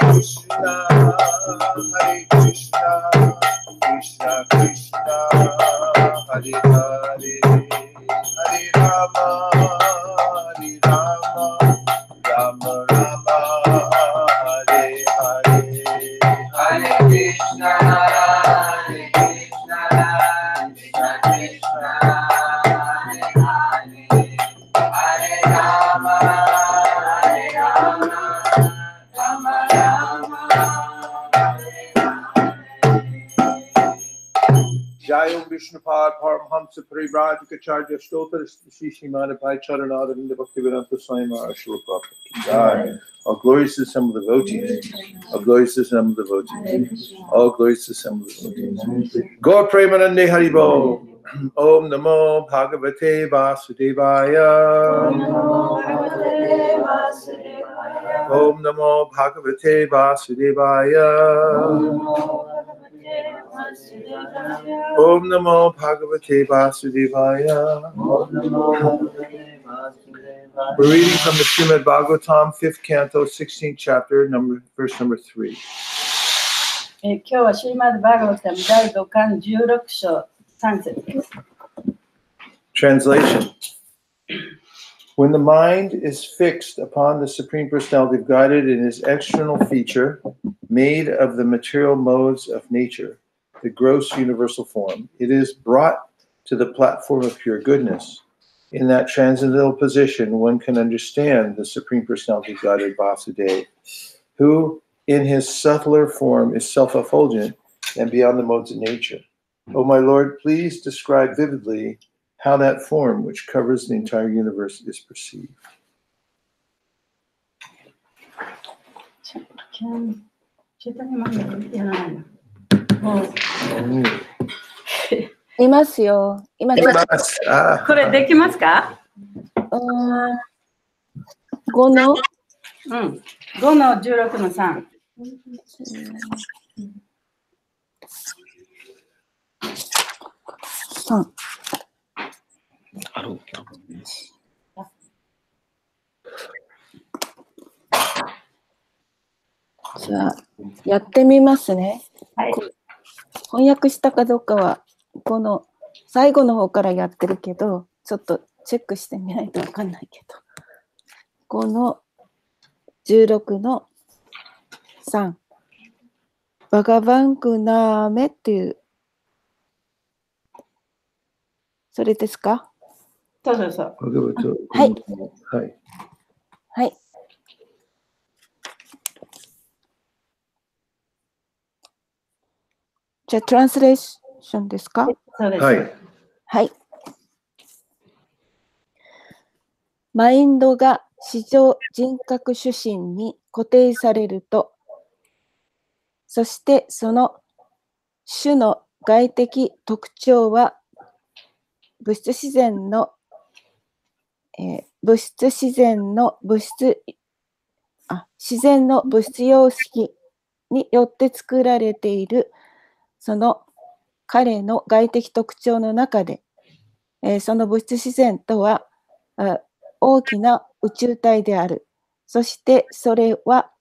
Krishna Jai Vishnupad Paramhamsa Parivrajikacharya Stotra Shri Srimad Bhai Charanadavinda Bhaktivedanta Swami Maharaj Srila Prabhupada. Jai. All glories to some of the devotees. All glories to some of the devotees. All glories to some of the devotees. Gaur Premanande Haribo. Om Namo Bhagavate Vasudevaya. Om Namo Bhagavate Vasudevaya. Om Namo Bhagavate Vasudevaya. We're reading from the Srimad Bhagavatam, 5th canto, 16th chapter, verse number 3. 今日はシリマッド・バーガバタム第5巻16章3節です。Translation. When the mind is fixed upon the Supreme Personality of Godhead in his external feature, made of the material modes of nature, the gross universal form, it is brought to the platform of pure goodness. In that transcendental position, one can understand the Supreme Personality of Godhead Vasudeva, who in his subtler form is self-effulgent and beyond the modes of nature. O my Lord, please describe vividly how that form, which covers the entire universe, is perceived. いますよ。今ちょっとこれできますか？5の5の16の3。じゃあ、やってみますね。はい。翻訳したかどうかは、この最後の方からやってるけど、ちょっとチェックしてみないとわかんないけど。この16の3。バガバンクナーメっていう、それですか？そうそうそう。はい。はい。はい。じゃあ、トランスレーションですか？そうです。はい。はい。マインドが視上人格主心に固定されると、そしてその種の外的特徴は物質自然の自然の物質様式によって作られているその彼の外的特徴の中で、その物質自然とは大きな宇宙体である。そしてそれは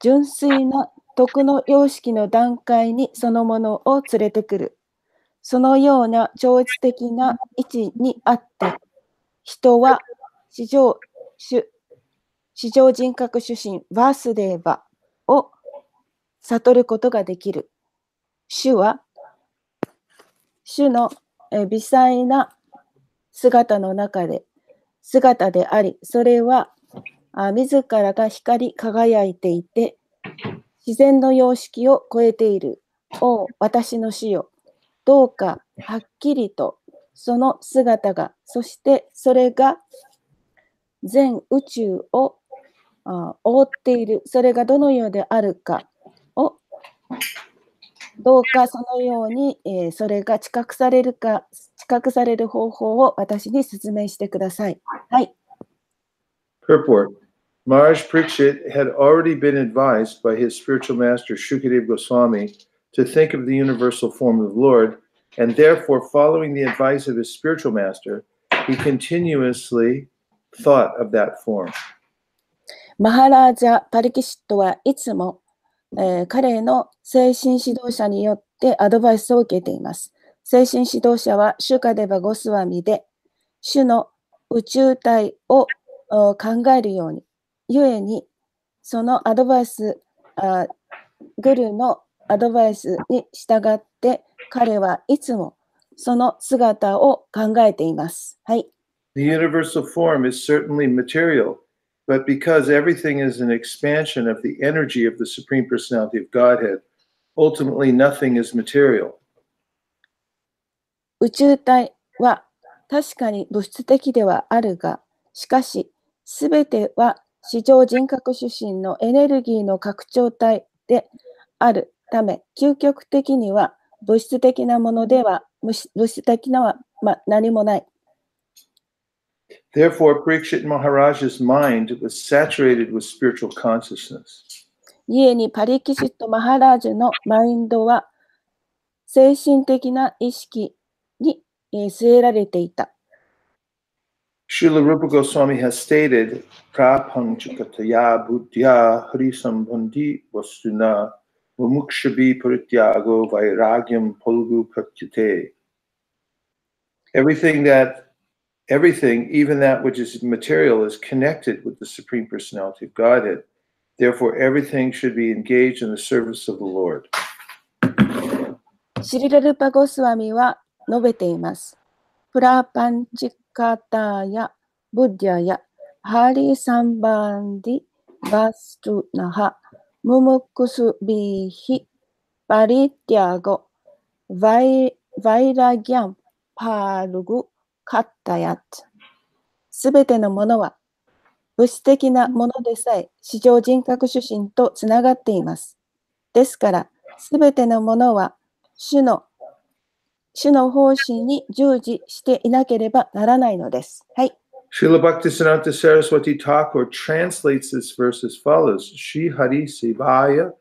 純粋な徳の様式の段階にそのものを連れてくる。そのような超越的な位置にあって、人は至上人格主神ワースデーバを悟ることができる。主は主の微細な姿の中で姿であり、それは自らが光り輝いていて、自然の様式を超えている。お私の主よ、どうかはっきりとその姿が、そしてそれが全宇宙を覆っている、それがどのようであるかを、どうかそのように、それが知覚される方法を私に説明してください。はい。Purport. Maharaj Parikshit had already been advised by his spiritual master Shukadeva Goswami to think of the universal form of the Lord, and therefore, following the advice of his spiritual master, he continuously thought of that form. マハラージャ・パリキシットはいつも、彼の精神指導者によってアドバイスを受けています。精神指導者はシュカデバ・ゴスワミで、主の宇宙体を考えるように、故にそのアドバイス、グルのアドバイスに従って、彼はいつもその姿を考えています。はい。The universal form is certainly material, but because everything is an expansion of the energy of the Supreme Personality of Godhead, ultimately nothing is material. 宇宙体は確かに物質的ではあるが、しかし、すべては視上人格主神のエネルギーの拡張体であるため、究極的には物質的なものでは、物質的なは、何もない。Therefore, Parikshit Maharaj's mind was saturated with spiritual consciousness. 故にパリキシット・マハラージュのマインドは精神的な意識に据えられていた。Srila Rupa Goswami has stated, Prapanchikataya buddhya harisambandhi vastuna mumukshabi parityago vairagyam polgu pratyate. Everything, even that which is material, is connected with the Supreme Personality of Godhead. Therefore, everything should be engaged in the service of the Lord. シリラ・ルパ・ゴスワミは述べています。プラパンチカタやブッディアやハリサンバンディバストゥナハムムクスビヒパリティアゴバイラギャンパルグカッタヤツ。すべてのものは物質的なものでさえ視上人格主神とつながっています。ですから、すべてのものは主の方針に従事していなければならないのです。はい。Srila Bhaktisiddhanta Saraswati Thakur translates this verse as follows: Shri Hari Sevaya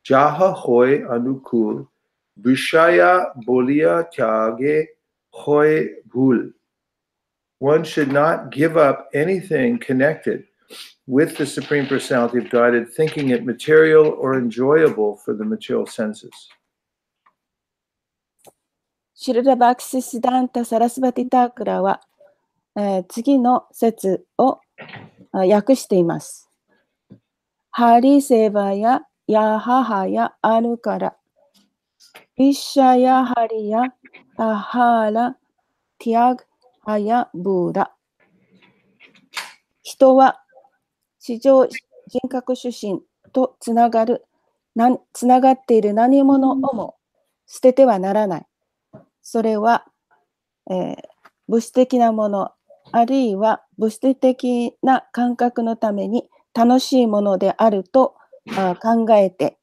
Jaha Hoy Anukul Vishaya Bolia Tyage Hoy Bhul. One should not give up anything connected with the Supreme Personality of Godhead, thinking it material or enjoyable for the material senses. シルラ・バクシシダンタ・サラスバティ・タークラは、次の説を訳しています。ハリセバやヤハハやアヌカラ、ビシャヤハリやタハラ、ティアグハヤブーラ。人は視上人格主神とつながっている何者をも捨ててはならない。それは、物質的なもの、あるいは物質的な感覚のために楽しいものであると考えて、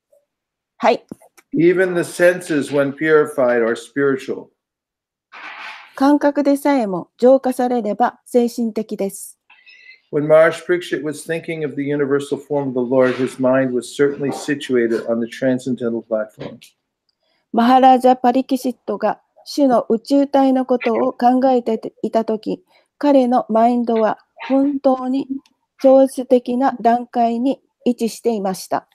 はい。Even the senses, when purified, are spiritual. 感覚でさえも浄化されれば精神的です。When Maharaj Parikshit was thinking of the universal form of the Lord, his mind was certainly situated on the transcendental platform. マハラージャ・パリキシットが主の宇宙体のことを考えていたとき、彼のマインドは本当に超越的な段階に位置していました。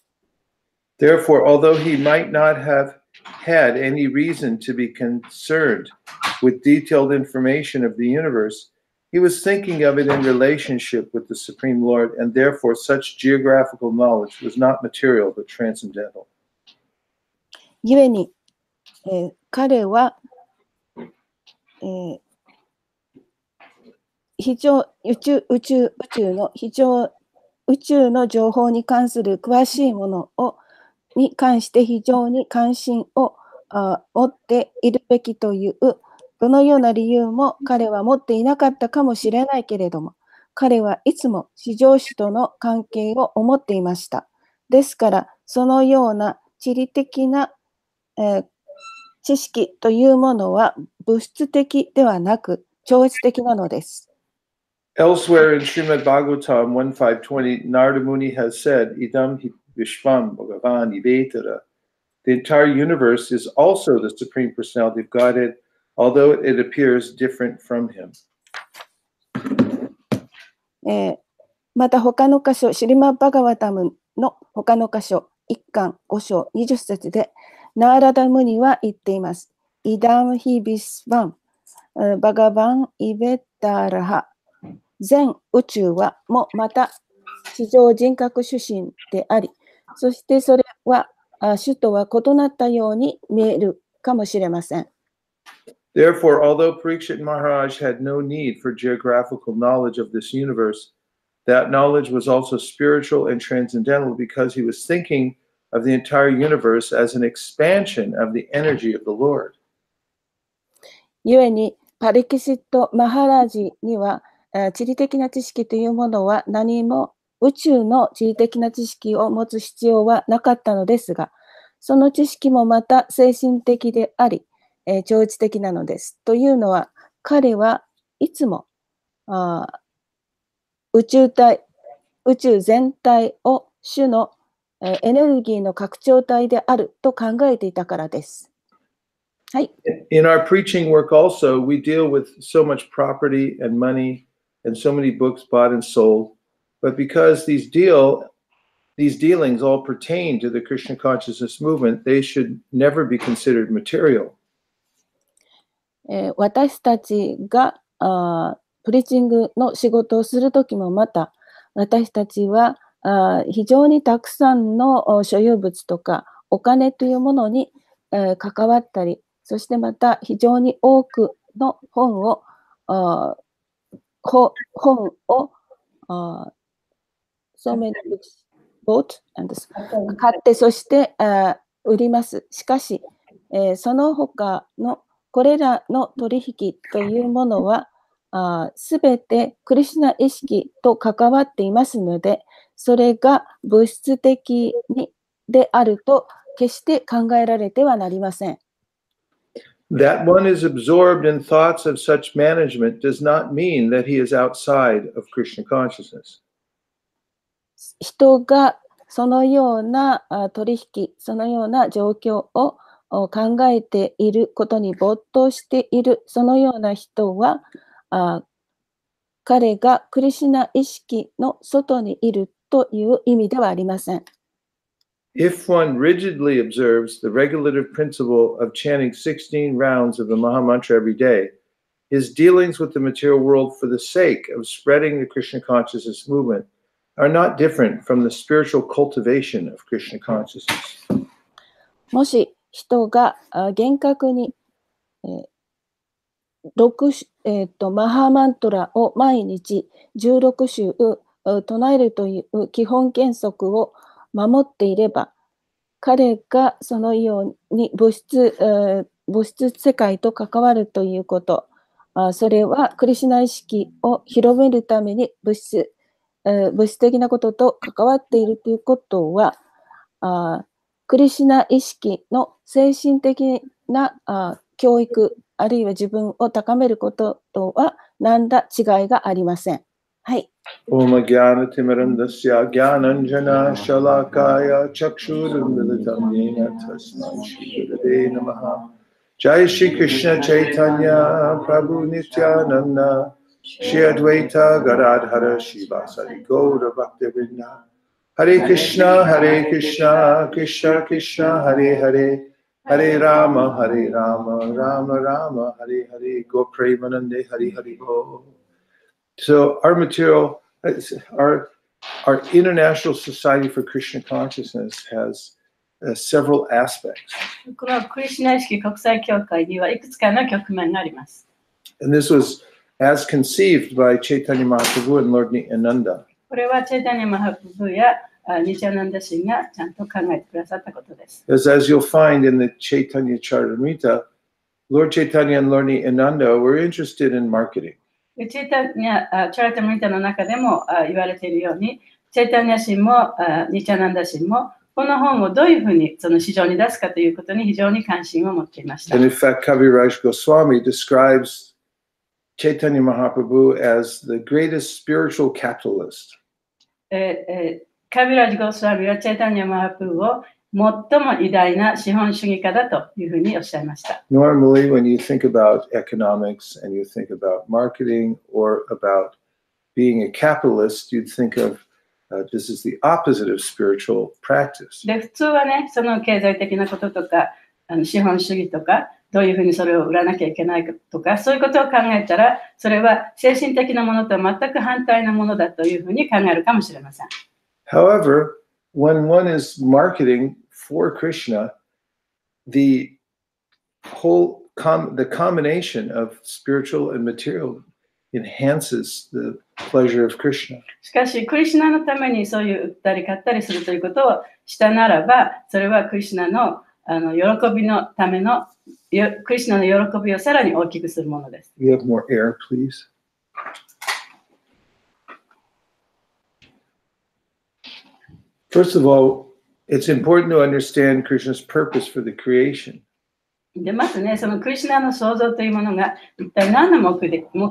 Therefore, although he might not have had any reason to be concerned with detailed information of the universe, he was thinking of it in relationship with the Supreme Lord, and therefore such geographical knowledge was not material but transcendental. 故に、彼は、宇宙の情報に関する詳しいものに関して非常に関心を持っているべきというどのような理由も彼は持っていなかったかもしれないけれども、彼はいつも至上主との関係を思っていました。ですからそのような地理的な、知識というものは物質的ではなく超越的なのです。Elsewhere in Srimad Bhagavatam 1.5.20, Narada Muni has said, Idam hi Vishvam Bhagavan Ivetara. The entire universe is also the Supreme Personality of Godhead, although it appears different from him. また他の箇所、シリマ・バガバタムの他の箇所、1巻5章20節で、ナーラダ・ムニは言っています。イダム・ヒ・ビスバン、バガバン・イベタラハ。全宇宙はもまた地上人格主神であり、そしてそれは主とは異なったように見えるかもしれません。Therefore, although Parikshit Maharaj had no need for geographical knowledge of this universe, that knowledge was also spiritual and transcendental because he was thinking of the entire universe as an expansion of the energy of the Lord. 故にパリキシット・マハラージには地理的な知識というものは何も宇宙の地理的な知識を持つ必要はなかったのですが、その知識もまた精神的であり、超越的なのです。というのは、彼はいつも宇宙全体を主のエネルギーの拡張体であると考えていたからです。はい。In our preaching work also, we deal with so much property and money and so many books bought and sold. But because these dealings all pertain to the Krishna consciousness movement, they should never be considered material. 私たちがプリーチングの仕事をするときもまた、私たちは非常にたくさんの所有物とかお金というものに関わったり、そしてまた非常に多くの本をso many books bought and 買って、そして売ります。しかし、その他のこれらの取引というものはすべてクリシュナ意識と関わっていますので、それが物質的であると決して考えられてはなりません。That one is absorbed in thoughts of such management does not mean that he is outside of Krishna consciousness. 人がそのような取引、そのような状況を考えていることに没頭している、そのような人は、彼がクリシュナ意識の外にいるという意味ではありません。If one rigidly observes the regulative principle of chanting 16 rounds of the Mahamantra every day, his dealings with the material world for the sake of spreading the Krishna consciousness movement are not different from the spiritual cultivation of Krishna consciousness. もし人が厳格にマハマントラを毎日16週唱えるという基本原則を守っていれば、彼がそのように物質世界と関わるということ、それはクリシュナ意識を広めるために物質的なことと関わっているということは、クリシュナ意識の精神的な教育、あるいは自分を高めることとは何ら違いがありません。はい。Om Jnana Timirandasya Jnananjana Shalakaya Chakshurunmilitam Yena Tasmai Shri Gurave Namaha. Jai Shri Krishna Chaitanya Prabhu Nityananda Shri Advaita Gadadhara Shivasari Gaura Bhaktivinoda. Hare Krishna Krishna Krishna Hare Hare Hare Rama Rama Rama Hare Hare Go Premanande Hare Hare Go. So our material, our International Society for Krishna Consciousness has several aspects. このクリシュナ意識国際協会にはいくつかの局面があります。And this was as conceived by Chaitanya Mahaprabhu and Lord Nityananda. これはチェイタニャ・マハプブやニチャナンダ神がちゃんと考えてくださったことです。As you'll find in the Chaitanya Charitamrita, Lord Chaitanya and Lord Nityananda were interested in marketing. チェイタニャ・チャラタムリタの中でも言われているように、チェイタニャ神もニチャナンダ神もこの本をどういうふうにその市場に出すかということに非常に関心を持っていました。And in fact, Kaviraj Goswami describes Chaitanya Mahaprabhu as the greatest spiritual capitalist. カビラジ・ゴスワミはチェイタニャ・マハプーを最も偉大な資本主義家だというふうにおっしゃいました。Normally, when you think about economics and you think about marketing or about being a capitalist, you'd think of this is the opposite of spiritual practice. で、普通はね、その経済的なこととか、資本主義とか、どういうふうにそれを売らなきゃいけないかとか、そういうことを考えたら、それは精神的なものとは全く反対なものだというふうに考えるかもしれません。However, when one is marketing for Krishna, the whole the combination of spiritual and material enhances the pleasure of Krishna. しかし、クリシュナのためにそういう売ったり買ったりするということをしたならば、それはクリシュナの喜びのための、クリシュナの喜びをさらに大きくするものです。We have more air, please. First of all, it's important to understand Krishna's purpose for the creation. でまずね、そのクリシュナの創造というものが一体何の目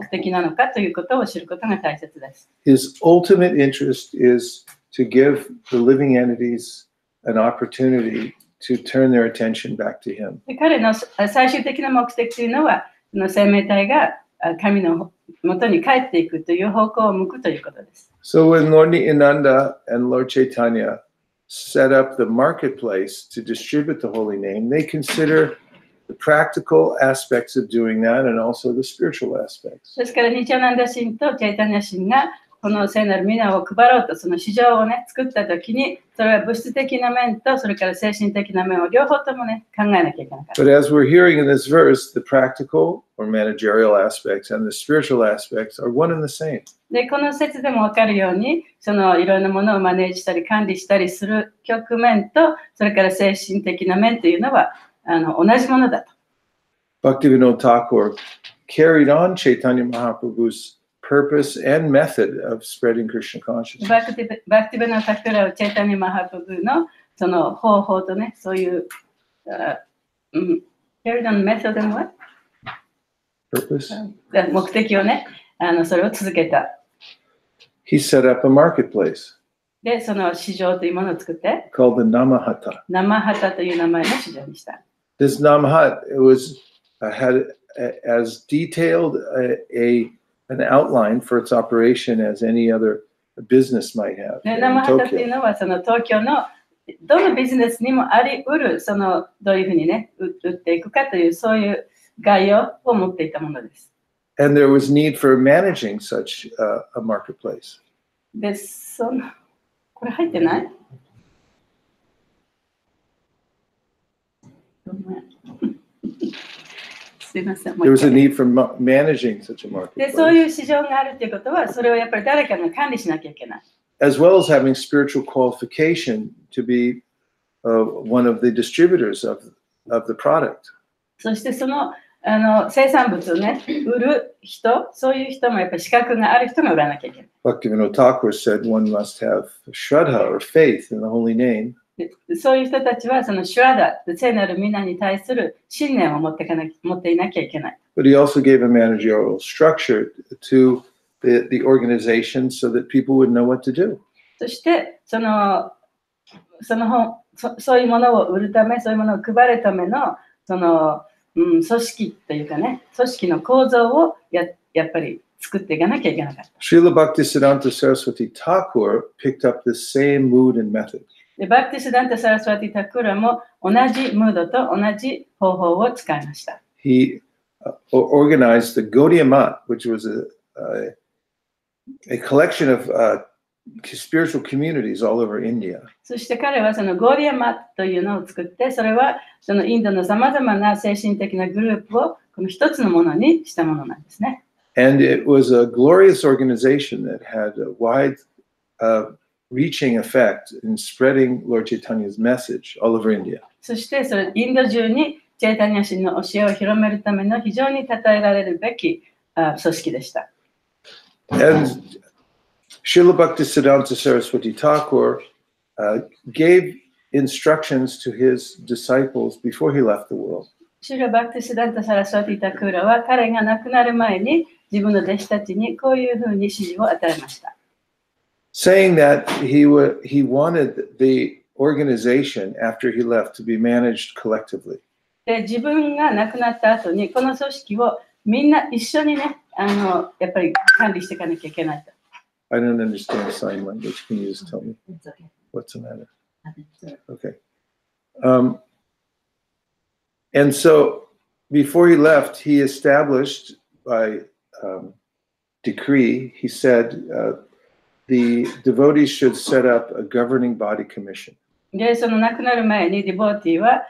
的なのかということを知ることが大切です。His ultimate interest is to give the living entities an opportunity to turn their attention back to him. で彼の最終的な目的というのは、生命体が神の元に帰っていくという方向を向くということです。So when Lord Nityananda and Lord Chaitanya set up the marketplace to distribute the holy name, they consider the practical aspects of doing that and also the spiritual aspects. ですから、ニチャナンダ神とチャイタニャ神がこの聖なる皆を配ろうと、その市場をね、作ったときに、それは物質的な面と、それから精神的な面を両方ともね、考えなきゃいけなかった。But as we're hearing in this verse, the practical or managerial aspects and the spiritual aspects are one and the same. で、この説でも分かるように、そのいろんなものをマネージしたり管理したりする局面と、それから精神的な面というのは同じものだと。Bhaktivinoda Thakur carried on Chaitanya Mahaprabhu's purpose and method of spreading Krishna consciousness. バクティベナタクラをチェイタニマハプブのその方法とね、そういう、carried on method and what? Purpose? 目的をね、それを続けた。He set up a marketplace で、その市場というものを作って、called the Namahata. 生旗という名前の市場にした。This Namahat had as detailed an outline for its operation as any other business might have で、 in 生旗という Tokyo. のはその東京のどのビジネスにもあり得る、そのどういうふうにね、売っていくかというそういう概要を持っていたものです。And there was need for managing such a marketplace. で、これ入ってない？すいません。There was a need for managing such a で、そう marketplace, いう市場があるということは、それをやっぱり誰かが管理しなきゃいけない。as well as having spiritual qualification to be one of the distributors of the product. そしてその生産物をね、売る人、そういう人もやっぱり資格がある人が売らなきゃいけない。Bhaktivinoda Thakur said one must have shraddha or faith in the holy name. でそういう人たちはそのシュラダ、聖なる皆に対する信念を持っていなきゃいけない。But he also gave a managerial structure to the organization so that people would know what to do. そしてそういうものを売るため、そういうものを配るための組織というかね、組織の構造をやっぱり作っていかなきゃいけなかった。Srila Bhaktisiddhanta Saraswati Thakur picked up the same mood and method. でバクティスダンタ・サラスワティ・タクラも同じムードと同じ方法を使いました。He organized the Gaudiya Math, which was a collection of spiritual communities all over India. そして彼はそのゴーリアマというのを作って、それはそのインドのさまざまな精神的なグループをこの一つのものにしたものなんですね。And it was a glorious organization that had a wide reaching effect in spreading Lord Chaitanya's message all over India. そしてそれインド中にチェイタニア神の教えを広めるための非常に称えられるべき組織でした。And Srila Bhaktisiddhanta Saraswati Thakur gave instructions to his disciples before he left the world. シュラ・バクティスダンタ・サラスワティ・タクーラは彼が亡くなる前に自分の弟子たちにこういうふうに指示を与えました。Saying that he wanted the organization after he left to be managed collectively. で自分が亡くなった後にこの組織をみんな一緒にね、やっぱり管理していかなきゃいけないと。I don't understand sign language. Can you just tell me what's the matter? Okay. And so before he left, he established by decree, he said the devotees should set up a governing body commission. で、その亡くなる前にディボーティーは、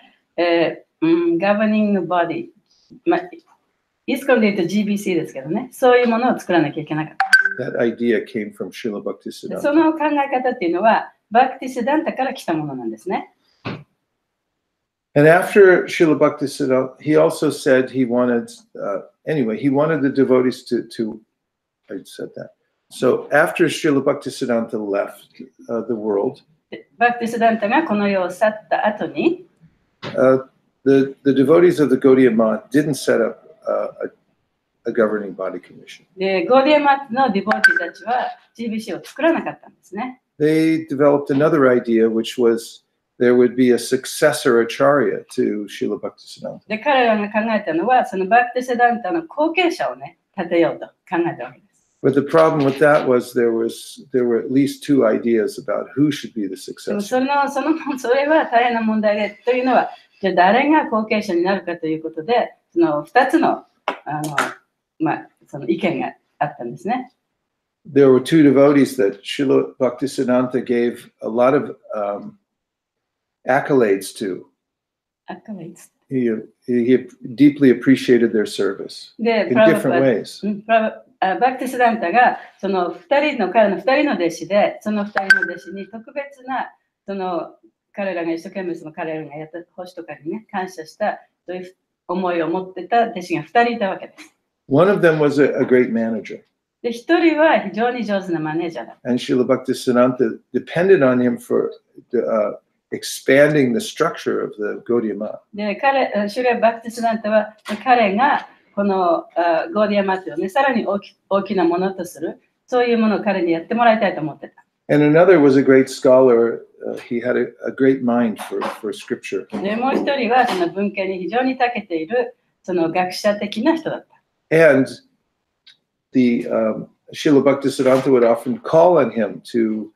ガバニングボディ、まあ、イスコンで言うと GBC ですけどね、そういうものを作らなきゃいけなかった。That idea came from Srila そ Bhaktisiddhanta. の考え方っていうのは、バクティシダンタから来たものなんですね。And after Srila Bhaktisiddhanta, he also said he wanted, anyway, he wanted the devotees to I said that. So after Srila Bhaktisiddhanta left the world, バクティシダンタがこの世を去った後に、the devotees of the Gaudiya Math didn't set up a governing body commission. でゴーディアマットのディボーティたちは GBC を作らなかったんですね。They developed another idea, which was there would be a successor acharya to Srila Bhaktisiddhanta. で彼らが考えたのは、そのバクティシダンタの後継者をね、立てようと考えたわけです。But the problem with that was there were at least two ideas about who should be the でも successor. それは大変な問題で、というのは、じゃあ誰が後継者になるかということで、その2つの、その意見があったんですね。There were two devotees that Srila Bhaktisiddhanta gave a lot of accolades to. He deeply appreciated their service で、 in different ways. バクティスダンタがその彼の2人の弟子で、その2人の弟子に特別なその彼らが一生懸命その彼らがやった星とかにね感謝したという思いを持ってた弟子が2人いたわけです。One of them was a great manager. で、1人は非常に上手なマネージャーだ。And Srila Bhaktisiddhanta depended on him for expanding the structure of the Gaudiya Math. で、シュリア・バクティスダンタは彼がこのゴーディアマットをね、さらに大きなものとする、そういうものを彼にやってもらいたいと思ってた。And another was a great scholar. He had a great mind for scripture. で、もう一人はその文献に非常に長けているその学者的な人だった。And the Srila Bhaktisiddhanta would often call on him to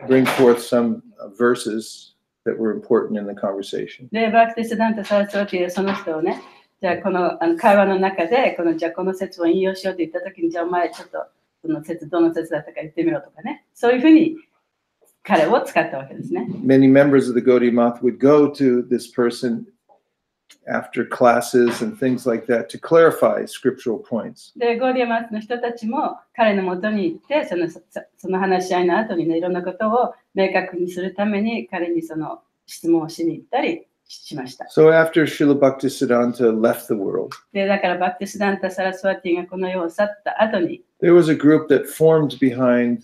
bring forth some verses that were important in the conversation. で、バクティスダンタ・サラスワティはその人をね、じゃあこの会話の中でじゃあこの説を引用しようと言ったときに、じゃあお前ちょっとその説どの説だったか言ってみろとかね、そういうふうに彼を使ったわけですね。Many members of the Gaudiya Math would go to this person after classes and things like that to clarify scriptural points. で、ゴーディアマスの人たちも彼のもとに行って、その話し合いの後にね、いろんなことを明確にするために彼にその質問をしに行ったりしました。So after Srila Bhaktisiddhanta left the world, で、だからバクティスダンタ・サラスワティがこの世を去った後に、there was a group that formed behind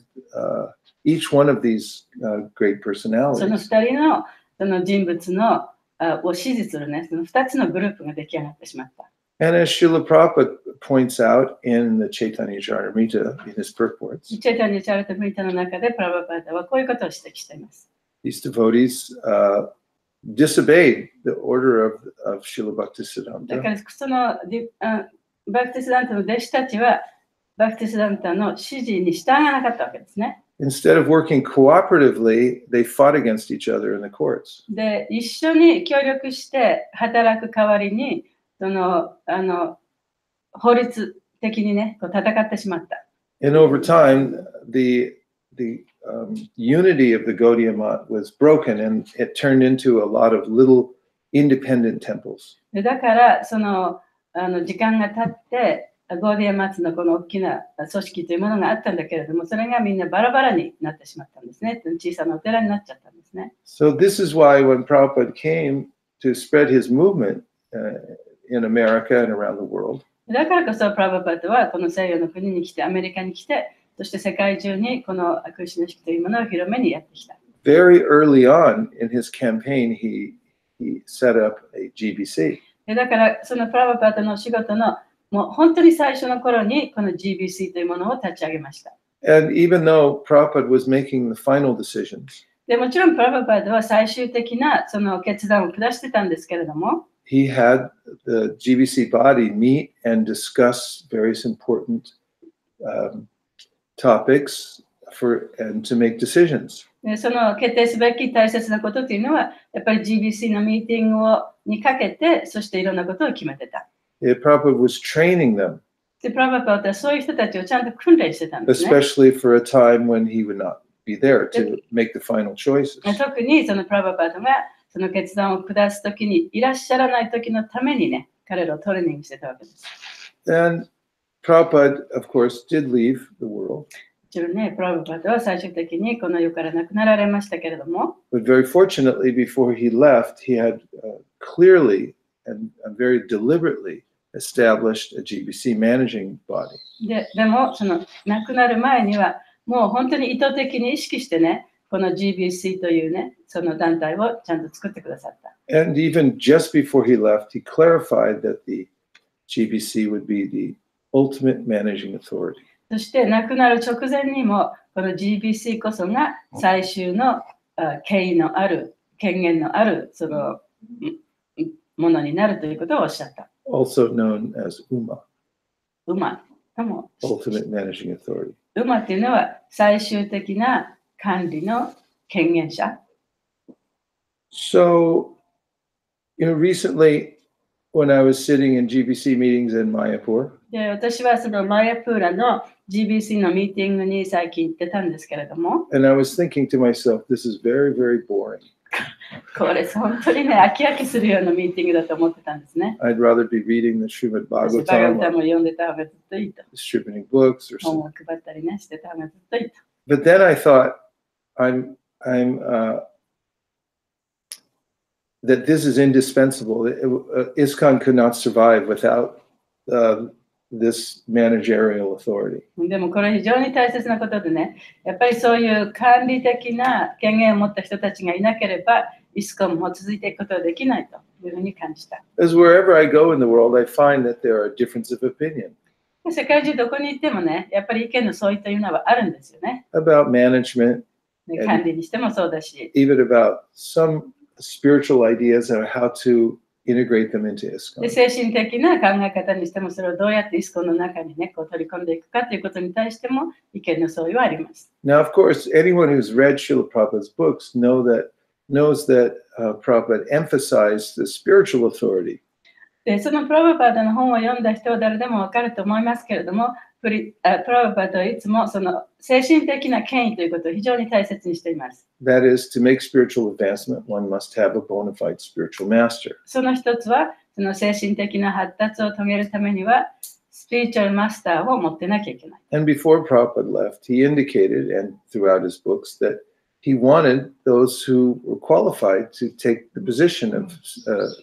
each one of these great その personalities. 2人のその人物のを支持するね、その2つのグループが出来上がってしまった。And as Srila Prabhupada points out in the Chaitanya Charitamrita, in his purports, チェタニチャラタムリタの中でプラバパータはこういうことを指摘しています。these devotees disobeyed the order of Srila だか Bhaktisiddhanta. らそのバクティスダンタの弟子たちはバクティスダンタの指示に従わなかったわけですね。Instead of working cooperatively, they fought against each other in the courts. で、一緒に協力して働く代わりに、法律的にね、こう戦ってしまった。And over time, the unity of the Gaudiya Math was broken, and it turned into a lot of little independent temples. でだから時間が経ってゴーディアマツのこの大きな組織というものがあったんだけれども、それがみんなバラバラになってしまったんですね。小さなお寺になっちゃったんですね。So this is why when Prabhupada came to spread his movement in America and around the world, だからこそプラバパートはこの西洋の国に来て、アメリカに来て、そして世界中にこのクリシュナ式というものを広めにやってきた。very early on in his campaign, he set up a GBC. だからそのプラバパートの仕事のもう本当に最初の頃にこの GBC というものを立ち上げました。And even though Prabhupada was making the final decisions, でもちろんプラバパートは最終的なその決断を下してたんですけれども、he had the GBC body meet and discuss various important topics and to make decisions. でその決定すべき大切なことというのは、やっぱり GBC のミーティングにかけて、そしていろんなことを決めてた。Prabhupada was training them, で、プラバパートはそういう人たちをちゃんと訓練してたんですね。 especially for a time when he would not be there to make the final choices. 特にそのプラバパートがその決断を下すときにいらっしゃらないときのためにね、彼らをトレーニングしてたわけです。And Prabhupada, of course, did leave the world. もちろんね、プラブパドは最終的にこの世から亡くなられましたけれども、But very fortunately, before he left, he had clearly and very deliberately established a GBC managing body. でも、その亡くなる前には、もう本当に意図的に意識してね、この GBC というね、その団体をちゃんと作ってくださった。And even just before he left, he clarified that the GBC would be the ultimate managing authority. そして亡くなる直前にも、この GBC こそが最終の権威のある、権限のあるそのものになるということをおっしゃった。Also known as UMA, 馬とも。ultimate managing authority. 馬っていうのは最終的な管理の権限者。So, recently, when I was sitting in GBC meetings in Mayapur, で、私はそのマヤプーラの GBC のミーティングに最近行ってたんですけれども、and I was thinking to myself, this is very, very boring. これ本当にね、飽き飽きするようなミーティングだと思ってたんですね。I'd rather be reading the Srimad 私バガバ Bhagavatam タ or も読んでた方がずっといいと。 distributing books or 本 something. を配ったりね、してた方がずっといいと。 But then I thought, that this is indispensable. ISKCON could not survive without this managerial authority. でもこれ非常に大切なことでね、やっぱりそういう管理的な権限を持った人たちがいなければ、イスコンも続いていくことはできないというふうに感じた。As wherever I go in the world, I find that there are differences of opinion 世界中どこに行ってもね、やっぱり意見の相違というのはあるんですよね。 about management, 管理にしてもそうだし、 even about some spiritual ideas on how to integrate them into で ISKCON. 精神的な考え方にしてもそれをどうやってイスコンの中にね、こう取り込んでいくかということに対しても意見の相違はあります。 Now, of course, anyone who's read Srila Prabhupada's books knows that Prabhupada emphasized the spiritual authority. でそのプラブパーダの本を読んだ人は誰でもわかると思いますけれども、プラブパーダはいつもその精神的な権威ということを非常に大切にしています。 That is, to make spiritual advancement, one must have a bona fide spiritual master. その一つは、その精神的な発達を遂げるためには、スピリチュアルマスターを持ってなきゃいけない。 And before Prabhupada left, he indicated, and throughout his books, that he wanted those who were qualified to take the position of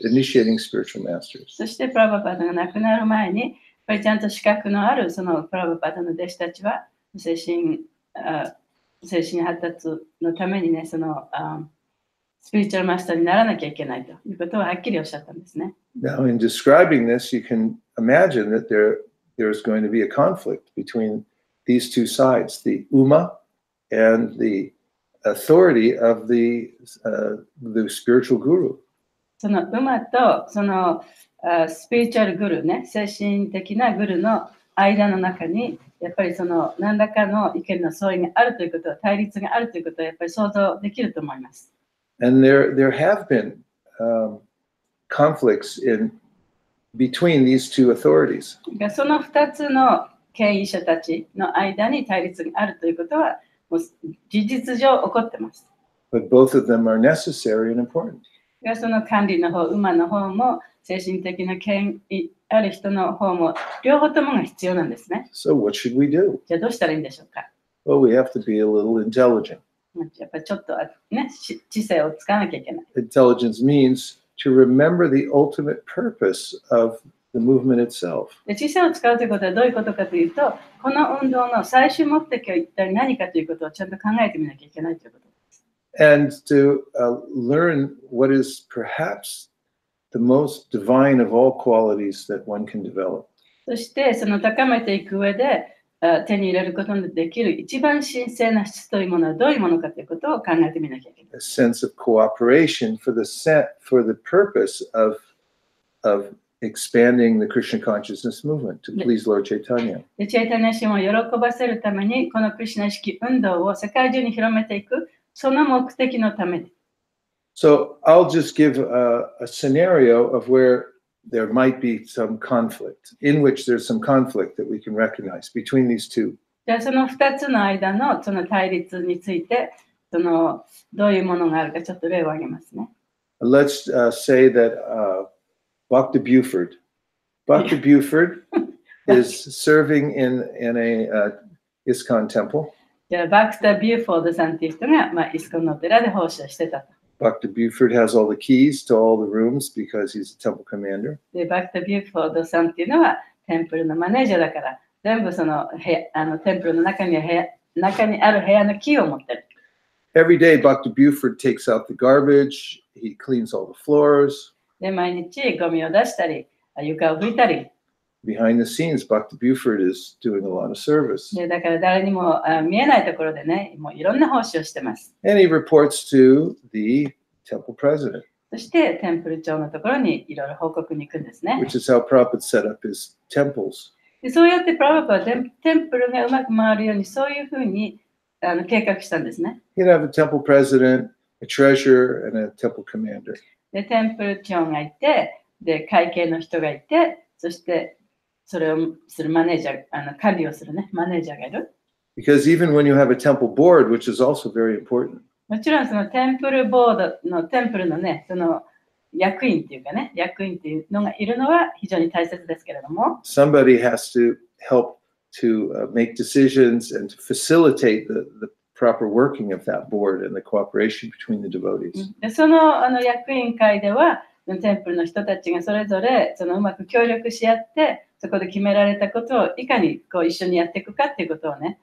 initiating spiritual masters. そしてプラブパーダが亡くなる前に、やっぱりちゃんと資格のあるそのプラブパーダの弟子たちは、精神発達のためにね、そのスピリチュアルマスターにならなきゃいけないということをはっきりおっしゃったんですね。 Now, in describing this, you can imagine that there's going to be a conflict between these two sides, the Uma and the authority of the spiritual guru. その馬とそのスピリチュアルグルね、精神的なグルの間の中に、やっぱりその何らかの意見の相違があるということは、対立があるということはやっぱり想像できると思います。 And there have been conflicts between these two authorities. その2つの権威者たちの間に対立があるということは、もう事実上起こってます。 But both of them are necessary and important. その管理の方、馬の方も精神的な権威ある人の方も両方ともが必要なんですね。 So what should we do? じゃあどうしたらいいんでしょうか。 Well, we have to be a little intelligent. やっぱりちょっとね、知性を使わなきゃいけない。 Intelligence means to remember the ultimate purpose of the movement itself. で知性を使うということはどういうことかというと、この運動の最終目的は一体何かということをちゃんと考えてみなきゃいけないということです。 And to learn what is perhaps the most divine of all qualities that one can develop. そしてその高めていく上で手に入れることのできる一番神聖な質というものはどういうものかということを考えてみなきゃいけない。 A sense of cooperation for the purpose of expanding the Krishna consciousness movement to please Lord Chaitanya. でチェイタニャ神を喜ばせるためにこのクリシュナ意識運動を世界中に広めていくその目的のために。 So I'll just give a scenario of where there might be some conflict, in which there's some conflict that we can recognize between these two. じゃあその2つの間のその対立についてどういうものがあるかちょっと例を挙げますね。 Let's say that Bhakta Buford Bhakta Buford is serving in a ISKCON temple. じゃあバクタ・ビューフォードさんっていう人が、イスコンのお寺で奉仕をしてたと。Bhakta Buford has all the keys to all the rooms because he's a temple commander. で、バクタ・ビューフォードさんっていうのはテンプルのマネージャーだから、全部そのテンプルの中にある部屋のキーを持ってる。Every day, Bhakta Buford takes out the garbage. He cleans all the floors. で、毎日ゴミを出したり、床を拭いたり。Behind the scenes, Bhakta Buford is doing a lot of service. で、だから誰にも見えないところでね、もういろんな奉仕をしてます。And he reports to the temple president, そしてテンプル長のところにいろいろ報告に行くんですね。which is how Prabhupada set up his temples. でそうやってプラブパはテンプルがうまく回るようにそういうふうに計画したんですね。He'd have a temple president, a treasurer, and a temple commander. で、テンプル長がいて、で、会計の人がいて、そしてそれをするマネージャー、管理をするね、マネージャーがいる。Because even when you have a temple board, which is also very important, もちろんそのテンプルボードのテンプルのね、その役員っていうかね、役員っていうのがいるのは非常に大切ですけれども、somebody has to help to make decisions and to facilitate the proper working of that board and the cooperation between the devotees. でその役員会では、テンプルの人たちがそれぞれそのうまく協力し合って、そこで決められたことをいかにこう一緒にやっていくかっていうことをね、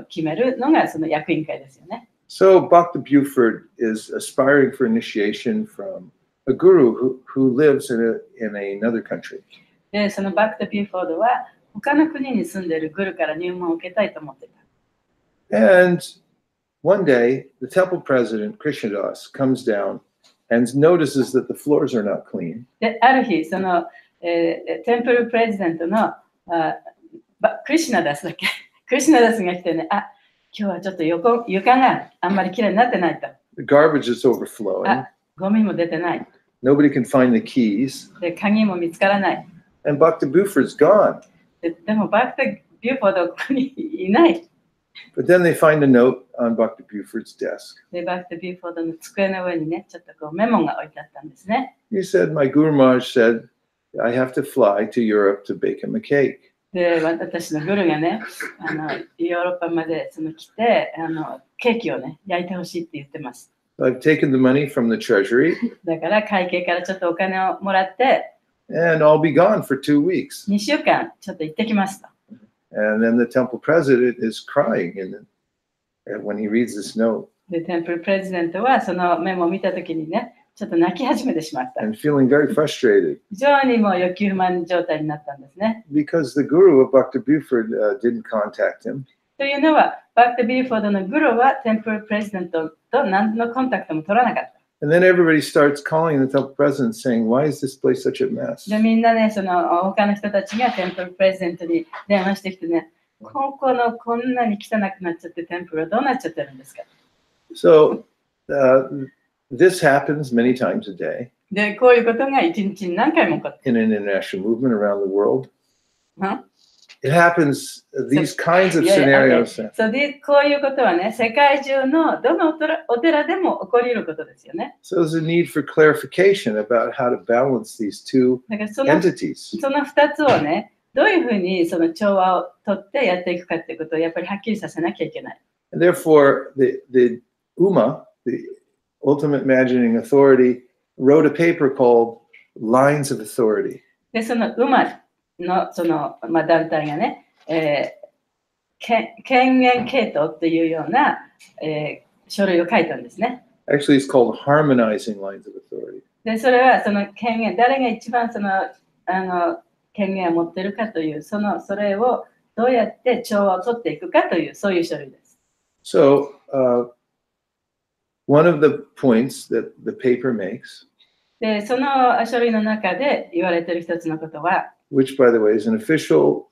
決めるのがその役員会ですよね。So Bhakta Buford is aspiring for initiation from a guru who lives in another country. で、そのバクタ・ビューフォードは他の国に住んでいるグルから入門を受けたいと思ってた。And one day, the temple president, Krishnadas, comes down and notices that the floors are not clean. で、ある日、その、テンプルプレジデントのクリシュナダスだっけクリシュナダスが来てね、今日はちょっと床があんまりきれいになってないと。The garbage is overflowing. ゴミも出てない。Nobody can find the keys. で、鍵も見つからない。And Bhakta Buford's gone. でも、バクタ・ビューフォードはここにいない。But then they find a note on Bhakta Buford's desk. で、バクタ・ビューフォードの机の上にね、ちょっとこうメモが置いてあったんですね。He said, my Guru Maharaj said, I have to fly to Europe to bake him a cake. で、私のグルがね、ヨーロッパまで来て、ケーキをね、焼いてほしいって言ってます。I've taken the money from the treasury. だから会計からちょっとお金をもらって、And I'll be gone for 2 weeks. 2週間ちょっと行ってきますと。And then the temple president is crying when he reads this note. で、テンプルプレジデントはそのメモを見たときにね、ちょっと泣き始めてしまった。And feeling very frustrated. 非常にもう欲求不満状態になったんですね。Because the guru of Bhakta Buford didn't contact him. というのは、バクタ・ビューフォードのグルはテンプルプレジデントと何のコンタクトも取らなかった。And then everybody starts calling the temple president saying, why is this place such a mess? で、みんなね、その他の人たちがテンプルプレジデントに電話してきてね、ここのこんなに汚くなっちゃってテンプルはどうなっちゃってるんですか？ So this happens many times a day で、こういうことが一日に何回も起こって。in an international movement around the world. It happens, these kinds of scenarios. そうで、こういうことはね、世界中のどのお寺でも起こり得ることですよね。So there's a need for clarification about how to balance these two だからentities. その2つをね、どういうふうにその調和をとってやっていくかっていうことをやっぱりはっきりさせなきゃいけない。And therefore, the Uma, the ultimate imagining authority, wrote a paper called Lines of Authority. で、その馬のその、団体がね、権限系統っていうような、書類を書いたんですね。Actually, it's called Harmonizing Lines of Authority. で、それはその権限、誰が一番その権限を持っているかという、それをどうやって調和を取っていくかという、そういう書類です。So, one of the points that the paper makes, で、その書類の中で言われている一つのことは、which, by the way, is an official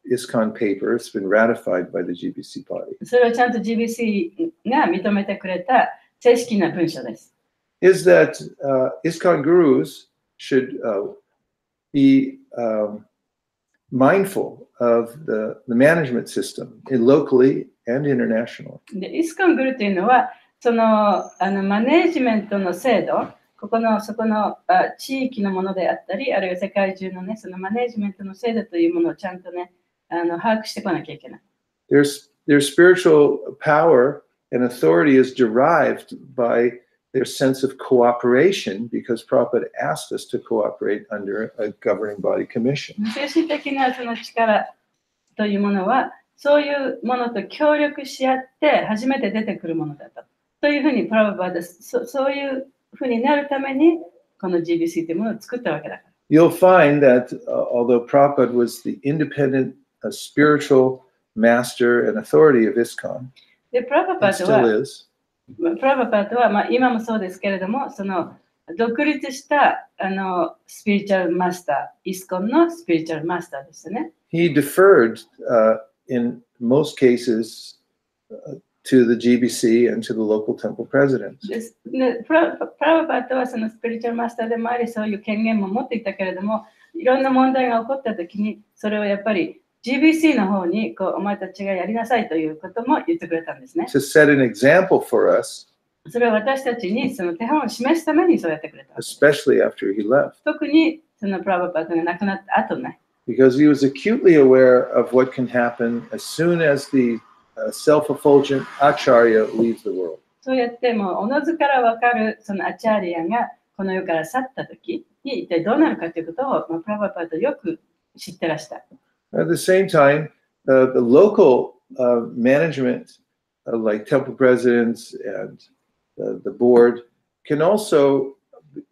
ISKCON paper. It's been ratified by the GBC body. それをちゃんと GBC が認めてくれた正式な文書です。Is that ISKCON gurus should be mindful of the management system locally and internationally. で、ISKCONグルというのは、そのマネージメントの制度、そこの地域のものであったり、あるいは世界中のね、そのマネジメントの制度というものをちゃんとね、把握してこなきゃいけない。Their spiritual power and authority is derived by their sense of cooperation because Prabhupada asked us to cooperate under a governing body commission. 精神的なその力というものは、そういうものと協力し合って初めて出てくるものだと。というふうにプラバパダそういうふうになるためにこの GBC というものを作ったわけだから。You'll find that although Prabhupada was the independent spiritual master and authority of ISKCON, で、プラバパ and ダ still は is, 今もそうですけれども、その独立したスピリチュアルマスター、イスコンのスピリチュアルマスターですね。he deferred in most cases to the GBC and to the local temple presidents. でプラバパダはそのスピリチュアルマスターでもあり、そういう権限も持っていたけれども、いろんな問題が起こったときに、それをやっぱりGBC の方にお前たちがやりなさいということも言ってくれたんですね。To set an example for us, それは私たちにその手本を示すためにそうやってくれた。especially after he left, 特にそのプラバパダが亡くなった後ね。because he was acutely aware of what can happen as soon as the self-effulgent acharya leaves the world. そうやってもうおのずから分かるそのアチャーリアがこの世から去った時に一体どうなるかということをプラバパダよく知ってらした。At the same time, the local management, like temple presidents and the board, can also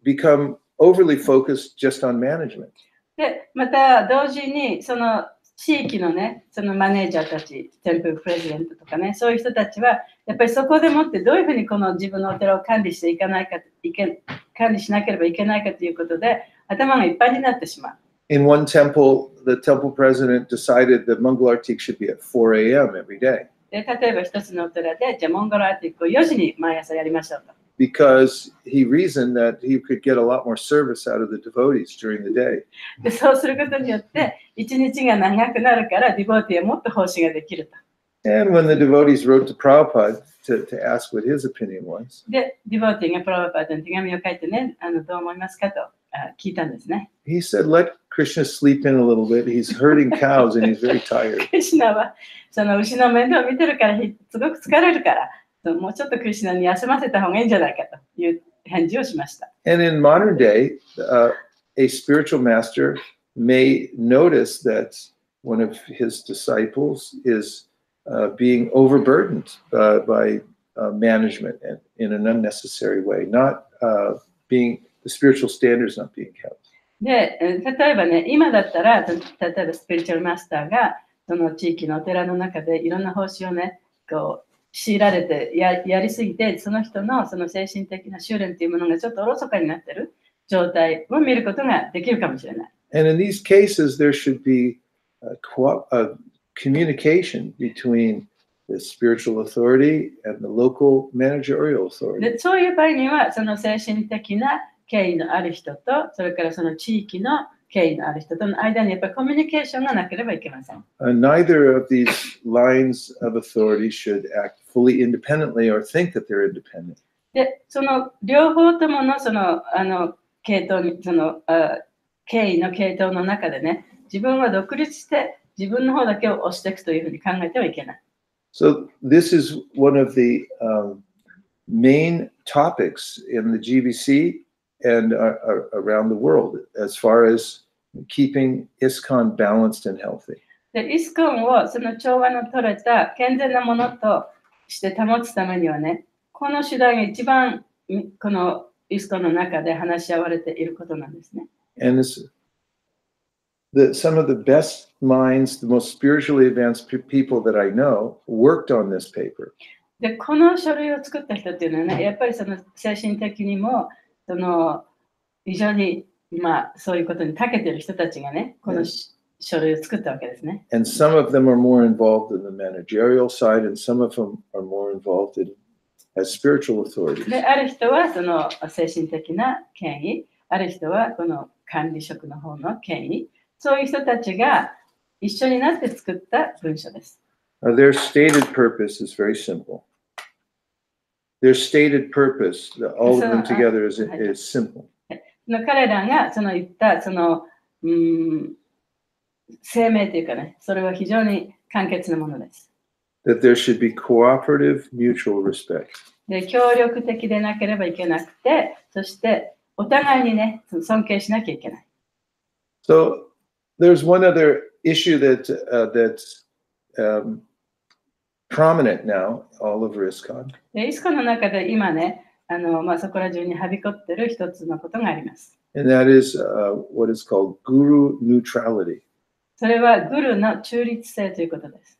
become overly focused just on management. で、また同時にその地域のね、そのマネージャーたち、テンプルプレジデントとかね、そういう人たちはやっぱりそこでもってどういうふうにこの自分のお寺を管理していかないか、管理しなければいけないかということで頭がいっぱいになってしまう。In one temple, the temple president decided that Mangal Artik should be at 4 a.m. every day. で、例えば一つのお寺で、じゃあモンゴルアーティックを4時に毎朝やりましょうと。Because he reasoned that he could get a lot more service out of the devotees during the day. で、そうすることによって一日が長くなるからディボーティーはもっと奉仕ができると。And when the devotees wrote to Prabhupada to ask what his opinion was, で、ディボーティーがプラバパーダに手紙を書いてね、どう思いますかと聞いたんですね。he said, let Krishna sleep in a little bit. He's herding cows and he's very tired. クリシュナはその牛の面倒を見てるからすごく疲れるから、もうちょっとクリシュナに休ませた方がいいんじゃないかという返事をしました。And in modern day, a spiritual master may notice that one of his disciples is being overburdened by management and in an unnecessary way, not the spiritual standards not being kept. で、例えばね、今だったら、例えばスピリチュアルマスターがその地域のお寺の中でいろんな奉仕をね、こう強いられて やりすぎて、その人のその精神的な修練というものがちょっとおろそかになっている状態を見ることができるかもしれない。And in these cases, there should be communication between the spiritual authority and the local managerial authority. で、そういう場合には、その精神的な権威のある人と、それからその地域の権威のある人との間にやっぱりコミュニケーションがなければいけません。Neither of these lines of authority should act fully independently or think that they're independent. で、その両方とものその系統にその権威の系統の中でね、自分は独立して自分の方だけを押していくというふうに考えてはいけない。So this is one of the main topics in the GBC and around the world as far as keeping ISKCON balanced and healthy. で、イスコンをその調和の取れた健全なものとして保つためにはね、この主題が一番このイスコンの中で話し合われていることなんですね。And some of the best minds, the most spiritually advanced people that I know worked on this paper. で、この書類を作った人っていうのはね、やっぱりその精神的にもその非常にそういうことに長けている人たちがね、この書類を作ったわけですね。And some of them are more involved in the managerial side, and some of them are more involved as spiritual authorities. で、ある人はその精神的な権威、ある人はこの管理職の方の権威、そういう人たちが一緒になって作った文書です。Their stated purpose is very simple. Their stated purpose, all of them So, together, is right. simple. 彼らが言った声明というかね、それは非常に簡潔なものです。That there should be cooperative mutual respect. で、協力的でなければいけなくて、そしてお互いにね、尊敬しなきゃいけない。So there's one other issue that's prominent now all over ISKCON. で、イスコンの中で今ね、そこら中にはびこってる一つのことがあります。And that is what is called guru neutrality. それはグルの中立性ということです。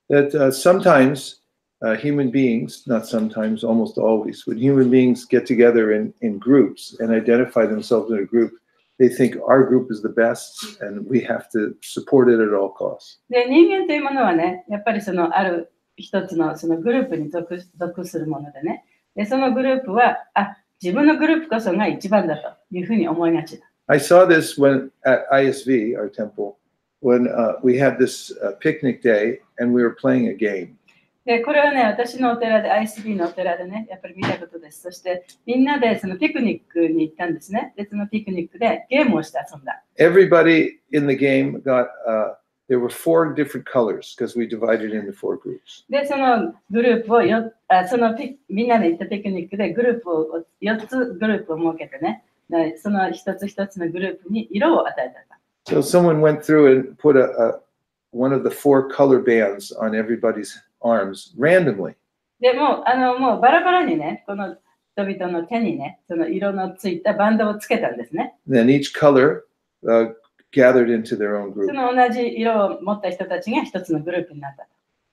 That sometimes human beings, not sometimes, almost always, when human beings get together in groups and identify themselves in a group, they think our group is the best and we have to support it at all costs. で、人間というものはね、やっぱりある一つのグループに属するものでね、で、そのグループは、自分のグループこそが一番だというふうに思いがちだ。I saw this when at ISV, our temple, when we had this picnic day and we were playing a game. で、これはね、私のお寺で、ISB のお寺でね、やっぱり見たことです。そして、みんなでピクニックに行ったんですね。で、そのピクニックでゲームをして遊んだ。Everybody in the game got, there were 4 different colors because we divided into 4 groups. で、そのグループをみんなで行ったピクニックでグループを4つグループを設けてね、その一つ一つのグループに色を与えた。So someone went through and put one of the 4 color bands on everybody's arms randomly. でもうバラバラにね、この人々の手にね、その色のついたバンドをつけたんですね。Then each color gathered into their own group. その同じ色を持った人たちが一つのグループになった。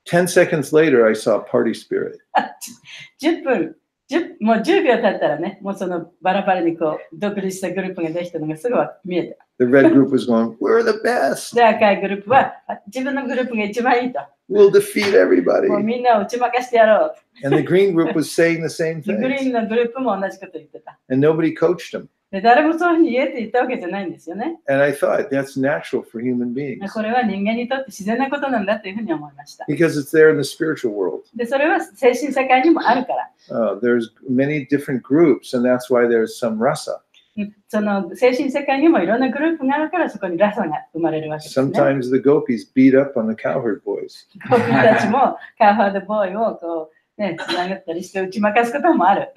10 seconds later, I saw party spirit. もう10秒経ったらね、もうそのバラバラに独立したグループができたのがすぐ見えた。The red group was going, we're the best. で、赤いグループは自分のグループが一番いいと。We'll defeat everybody. もうみんなを打ち負かしてやろう。And the green group was saying the same グリー thing. ンのグループも同じこと言ってた。And nobody coached them. で、誰もそういうふうに言えって言ったわけじゃないんですよね。And I thought that's natural for human beings これは人間にとって自然なことなんだというふうに思いました。 because it's there in the spiritual world. で、それは精神世界にもあるから。There's many different groups, and that's why there's some rasa. その精神世界にもいろんなグループがあるからそこにラサが生まれるわけですね。Sometimes the gopis beat up on the cowherd boys. ゴピたちもカーファードボーイを殴ったりして打ち負かすこともある。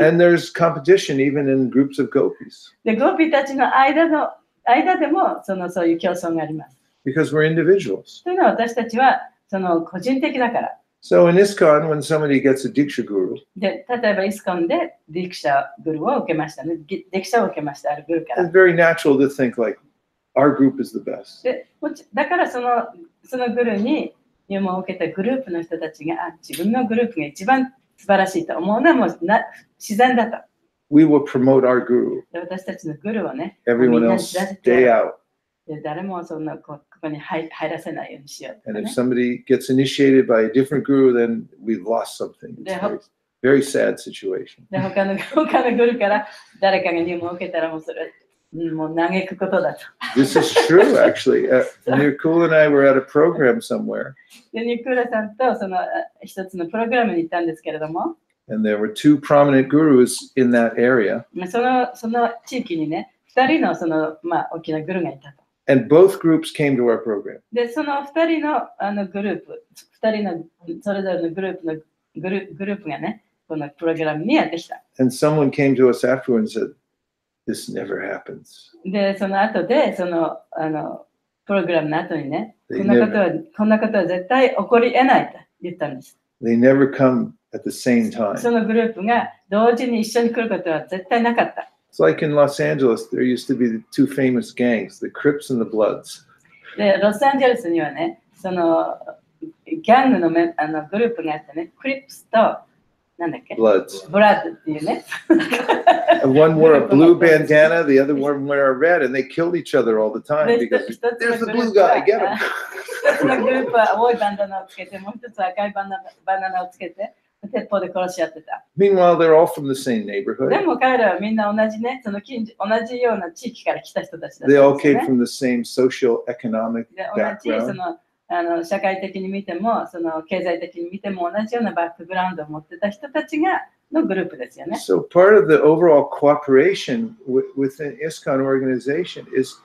And there's competition even in groups of gopis. で、ゴピたちの間でもそういう競争があります。Because we're individuals. というのは私たちは個人的だから。So in ISKCON, when somebody gets a Diksha guru, で、例えばイスコンでディクシャグルを受けましたね。ディクシャを受けました、あるグルか it's ら。very natural to think like, our group is the best. で、だからそのグルに入門を受けたグループの人たちが自分のグループが一番素晴らしいと思うのはもう自然だと。We will promote our guru. で、私たちのグルをね、 Everyone みんな else に知らせ stay て out. で、誰もここに入らせないようにしようと And か if ね。 somebody gets initiated by a different guru, then we've lost something. It's Yeah. very, very sad situation. で、他のグルから誰かが入門を受けたらもうそれもう嘆くことだと。This is true, actually. Nirkul and I were at a program somewhere, で、ニクーラさんと一つのプログラムに行ったんですけれども、 and there were 2 prominent gurus in that area, その地域にね、2人の大きなグルがいたと。and both groups came to our program. で、その2人のグループ、2人のそれぞれのグループがね、このプログラムにやってきた。And someone came to us afterward and said, this never happens. で、その後で、プログラムの後にね、こんなことは絶対起こり得ないと言ったんです。They never come at the same そ time. のグループが同時に一緒に来ることは絶対なかった。It's like in Los Angeles, there used to be the 2 famous gangs, the Crips and the Bloods. で、ロサンゼルスにはね、ギャングのグループがあってね、クリップスと、なんだっけ Bloods. ブラッドっていうね。 And one wore a blue bandana, the other one wore a red, and they killed each other all the time because there's the blue guy, get him. 一つのグループは青いバンダナをつけて、もう一つは赤いバナナをつけて、鉄砲で殺し合ってた。 Meanwhile, they're all from the same で neighborhood. も彼らはみんな同じね、同じような地域から来た人たちだったん They all ですよ came ね。 from the same social economic で、同じ background. 社会的に見ても、その経済的に見ても同じようなバックグラウンドを持ってた人たちがのグループですよね。So part of the overall cooperation within ISKCON organization is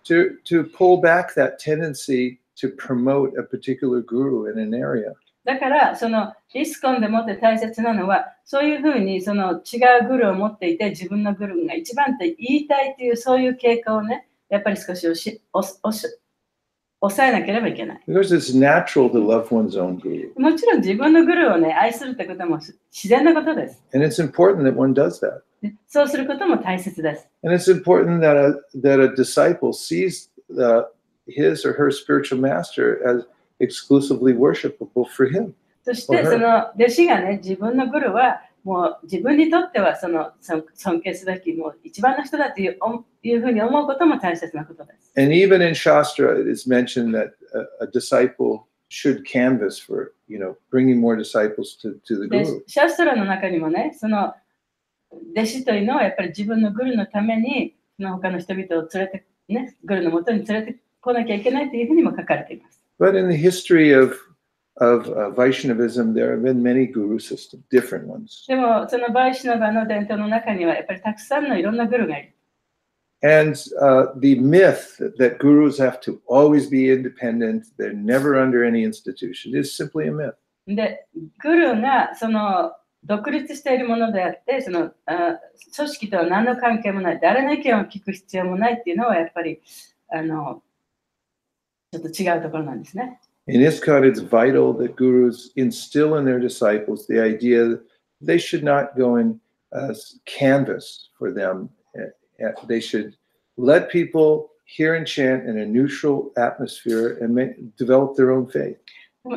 to pull back that tendency to promote a particular guru in an area. だからそのイスコンでもって大切なのは、そういうふうにその違うグルを持っていて、自分のグルが一番って言いたいというそういう傾向をね、やっぱり少し抑えなければいけない。Because it's natural to love one's own guru. もちろん自分のグルをね、愛するってことも自然なことです。And it's important that one does that. そうすることも大切です。And it's important that a disciple sees his or her spiritual master as exclusively worshipable for him. そしてその弟子がね、自分のグルはもう自分にとってはその尊敬すべきもう一番の人だというふうに思うことも大切なことです。And even in Shastra, it is mentioned that a disciple should canvas for, bringing more disciples to the guru. シャストラの中にもね、その弟子というのはやっぱり自分のグルのためにその他の人々を連れてね、グルのもとに連れてこなきゃいけないというふうにも書かれています。But in the history of Vaishnavism, there have been many guru systems, different ones. でもそのバイシュナバの伝統の中にはやっぱりたくさんのいろんなグルがいる。And the myth that gurus have to always be independent, they're never under any institution, is simply a myth. で、グルがその独立しているものであって、その組織とは何の関係もない、誰の意見を聞く必要もないっていうのはやっぱりちょっと違うところなんですね。In ISKCON, it's vital that gurus instill in their disciples the idea that they should not go and canvas for them. They should let people hear and chant in a neutral atmosphere and develop their own faith.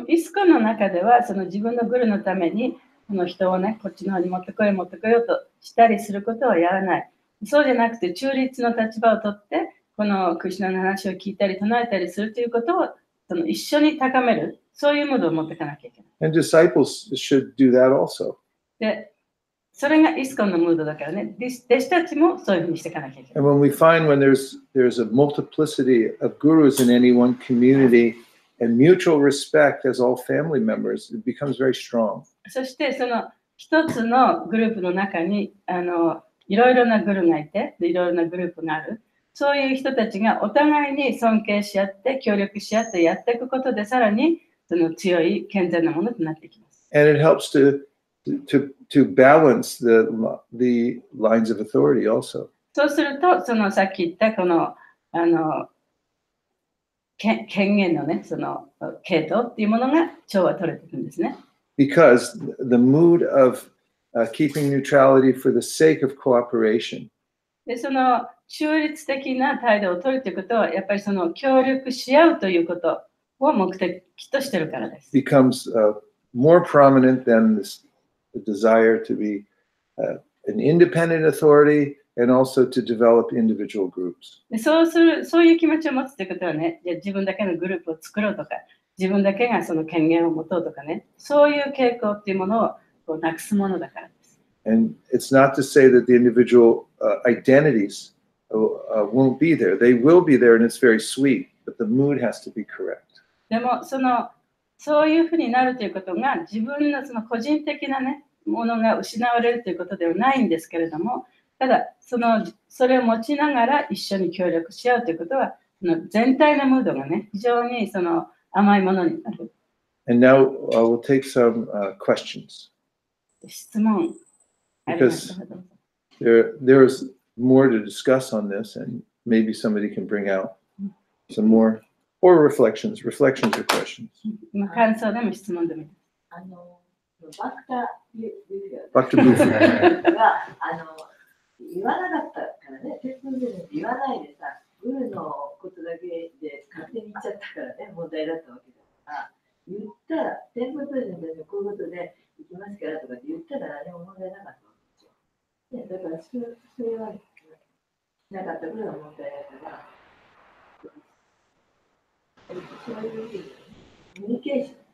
イスコンの中ではその自分のグルのためにこの人をね、こっちの方に持ってこようとしたりすることはやらない。そうじゃなくて中立の立場をとってこのクリシュナの話を聞いたり唱えたりするということをその一緒に高める、そういうムードを持っていかなきゃいけない。And disciples should do that also. で、それがイスコンのムードだからね、弟子たちもそういうふうにしていかなきゃいけない。And when we find when there's a multiplicity of gurus in any one community and mutual respect as all family members, it becomes very strong. そしてその一つのグループの中にいろいろなグルがいて、いろいろなグループがある。そういう人たちがお互いに尊敬し合って協力し合ってやっていくことでさらにその強い健全なものとなっていきます。And it helps to balance the lines of authority also. そうするとそのさっき言ったこの権限のねその系統っていうものが調和取れていくんですね。Because the mood of keeping neutrality for the sake of cooperation. でその中立的な態度を取るということはやっぱりその協力し合うということを目的としているからです。Becomes more prominent than the desire to be an independent authority and also to develop individual groups. でそういう気持ちを持つということはね、自分だけのグループを作ろうとか、自分だけがその権限を持とうとかね、そういう傾向っていうものをなくすものだからです。And it's not to say that the individual identities won't be there. They will be there and it's very sweet, but the mood has to be correct. でもそういうふうになるということが自分のその個人的なね、ものが失われるということではないんですけれども、ただそれを持ちながら一緒に協力し合うということは、全体のムードがね、非常にその甘いものになる。And now we'll take some questions. 質問。Because there's more to discuss on this, and maybe somebody can bring out some more or reflections or questions. 感想でも質問でもいい。バクタブーフが言わなかったからね、鉄分で言わないでさ、グルのことだけで勝手に言っちゃったからね、問題だったわけだから、言ったら、天文プレゼントでこういうことで行きますからとかって言ったら何も問題なかったわけですよ。だからそれはなかったことが問題だから、そういうコミュニケーション。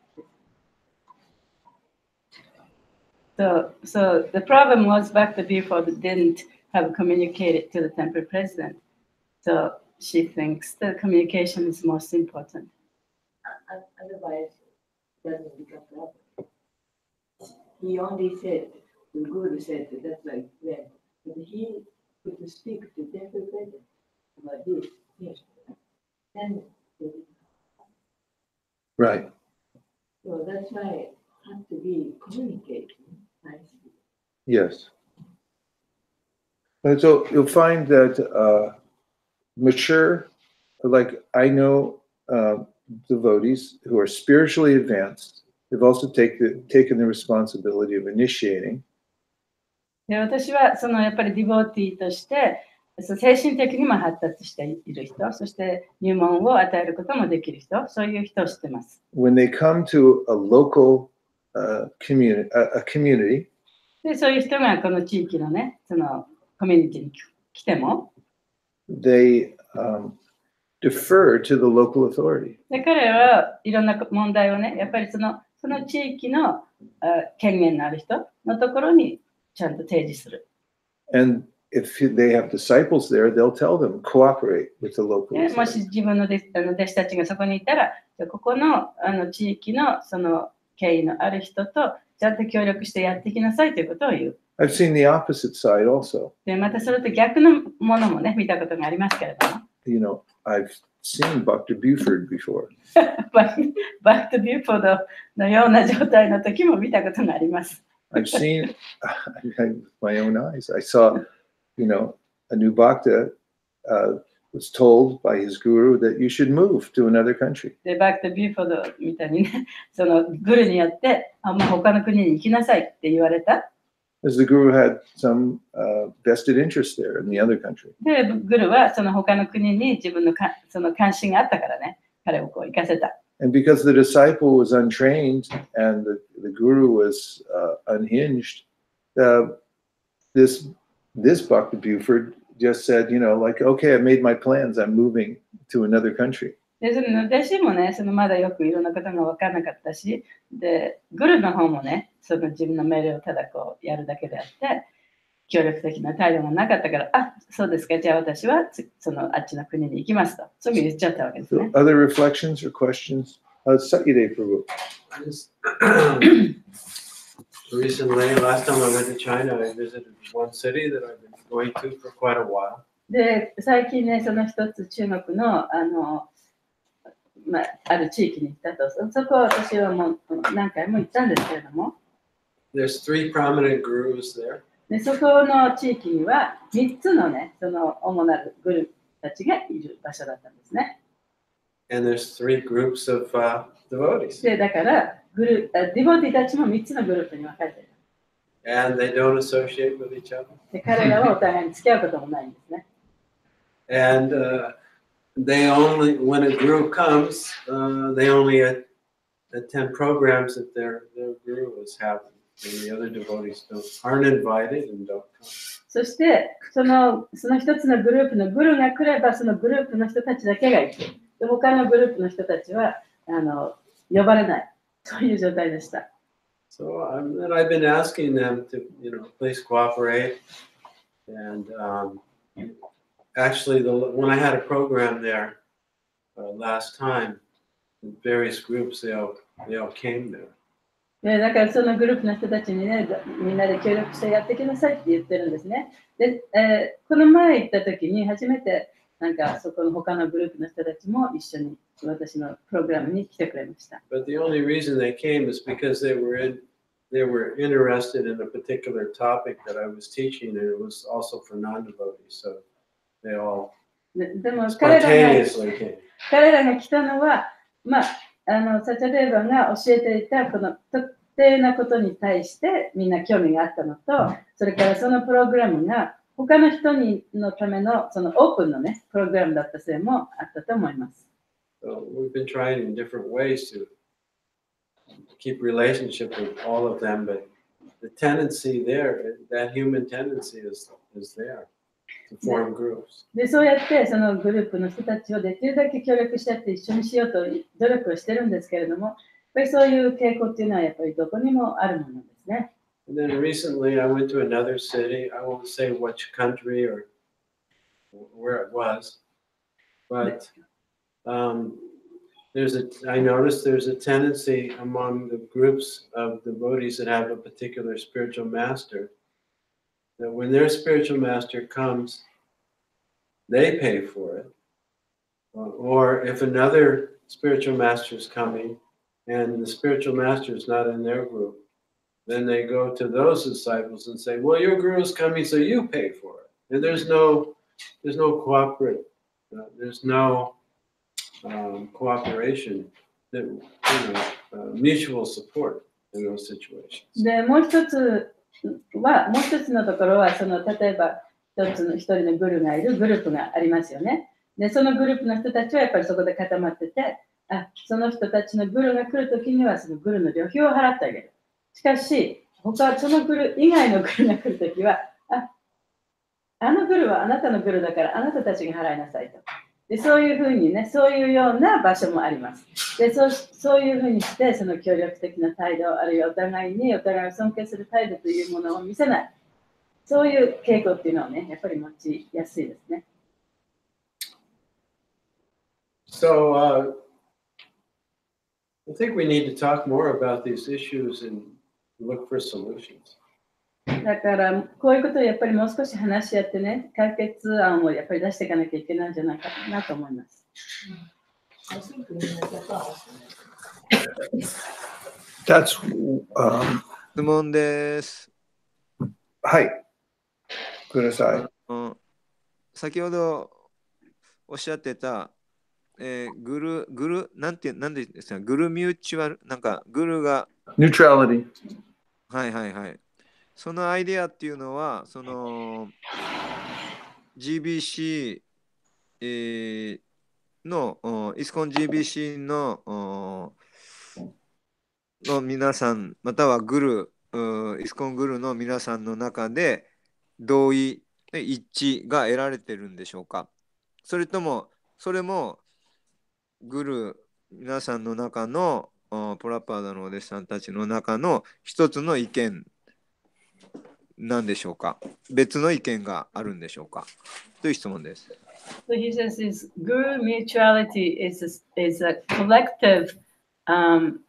So the problem was Bhakta before didn't have communicated to the temple president. So she thinks the communication is most important. advice doesn't become problem. He only said, the Guru said that's like when, but he could speak to temple president about this thing. Then, Right. so that's why it has to be communicating nicely. Yes. And so you'll find that mature, like I know devotees who are spiritually advanced, they've also taken the responsibility of initiating. で、私はそのやっぱりディボーティーとして精神的にも発達している人、そして入門を与えることもできる人、そういう人を知ってます。When they come to a local community, で、そういう人がこの地域のね、そのコミュニティに来ても、they defer to the local authority. で、彼らはいろんな問題をね、やっぱりその地域の権限のある人のところにちゃんと提示する。And if they have disciples there, they'll tell them, cooperate with the local もし authority. 自分の弟子たちがそこにいたら、ここの地域のその権威のある人とちゃんと協力してやっていきなさいということを言う。I've seen the opposite side also. で、またそれと逆のものもね、見たことがありますけれども。You know, I've seen Dr. Buford before. バックトビューフォードのような状態の時も見たことがあります。I've seen with my own eyes. I saw, you know, a new bhakta was told by his guru that you should move to another country. で、バックトビューフォードみたいにね、そのグルによって、もう他の国に行きなさいって言われた。As the guru had some vested interest there in the other country. で、グルはその他の国に自分のその関心があったからね、彼をこう行かせた。And because the disciple was untrained and the guru was unhinged, this Bhakta Buford just said, you know, like, okay, I made my plans. I'm moving to another country. で、その弟子もね、そのまだよくいろんなことが分からなかったし、で、グルの方もね、その自分の命令をただこうやるだけであって、協力的な態度がなかったから、あ、そうですか、じゃあ私はそのあっちの国に行きますと、すぐ言っちゃったわけですね。So other reflections or questions? Satyade Prabhu. Recently, last time I went to China, I visited one city that I've been going to for quite a while. で、最近ね、その一つ中国のある地域に行ったと、そこは私はもう何回も行ったんですけれども、There's 3 prominent gurus there. でそこの地域には3つのね、その主なるグループたちがいる場所だったんですね。And there's 3 groups of devotees. で、だからディボティたちも3つのグループに分かれている。And they don't associate with each other. で、彼らはお互いに付き合うこともないんですね。And they only, when a group comes, they only attend programs that their guru is having. And the other devotees aren't invited and don't come. そして、その一つのグループのグルが来れば、そのグループの人たちだけが行く。で、他のグループの人たちは呼ばれない。そういう状態でした。So I've been asking them to, you know, please cooperate. And actually, when I had a program there last time, various groups, they all came there. で、だからそのグループの人たちにね、みんなで協力してやってきなさいって言ってるんですね。で、この前行った時に初めてなんかそこの他のグループの人たちも一緒に私のプログラムに来てくれました。But the only reason they came is because they were interested in a particular topic that I was teaching, and it was also for non-devotees. So they all でも spontaneously came. 彼らが来たのは、サチャデーバが教えていたこの特定なことに対してみんな興味があったのと、それからそのプログラムが他の人のためのそのオープンのね、プログラムだったせいもあったと思います。So we've been trying in different ways to keep relationship with all of them, but the tendency there, that human tendency is there to form groups. で、そうやってそのグループの人たちをできるだけ協力し合って一緒にしようと努力をしてるんですけれども、やっぱりそういう傾向っていうのはやっぱりどこにもあるものですね。And then recently I went to another city. I won't say which country or where it was, but I noticed there's a tendency among the groups of devotees that have a particular spiritual master that when their spiritual master comes, they pay for it. Or if another spiritual master is coming and the spiritual master is not in their group, then they go to those disciples and say, well, your guru is coming, so you pay for it. And there's no cooperate, there's no cooperation, mutual support in those situations. で、もう一つのところは、例えば一人のグルがいるグループがありますよね。で、そのグループの人たちはやっぱりそこで固まってて、その人たちのグルが来るときにはそのグルの旅費を払ってあげる。しかし、他そのグル以外のグルが来るときは、あのグルはあなたのグルだからあなたたちが払いなさいと。で、そういうふうにね、そういうような場所もあります。で、そういうふうにして、その協力的な態度、あるいはお互いを尊敬する態度というものを見せない。そういう傾向っていうのをね、やっぱり持ちやすいですね。So, I think we need to talk more about these issues and look for solutions. だからこういうことをやっぱりもう少し話し合ってね、解決案をやっぱり出していかなきゃいけないんじゃないかなと思います。質問です。はい。ください。先ほどおっしゃってた、グルなんでですか、グルミューチュアル、なんかグルが。Neutrality。はいはいはい。そのアイデアっていうのは、その GBC、のイスコン GBC の皆さん、またはグル、イスコングルの皆さんの中で同意、一致が得られてるんでしょうか。それとも、それもグル皆さんの中のプラパーダのお弟子さんたちの中の一つの意見なんでしょうか。別の意見があるんでしょうか。という質問です。So he says, Guru mutuality is a collective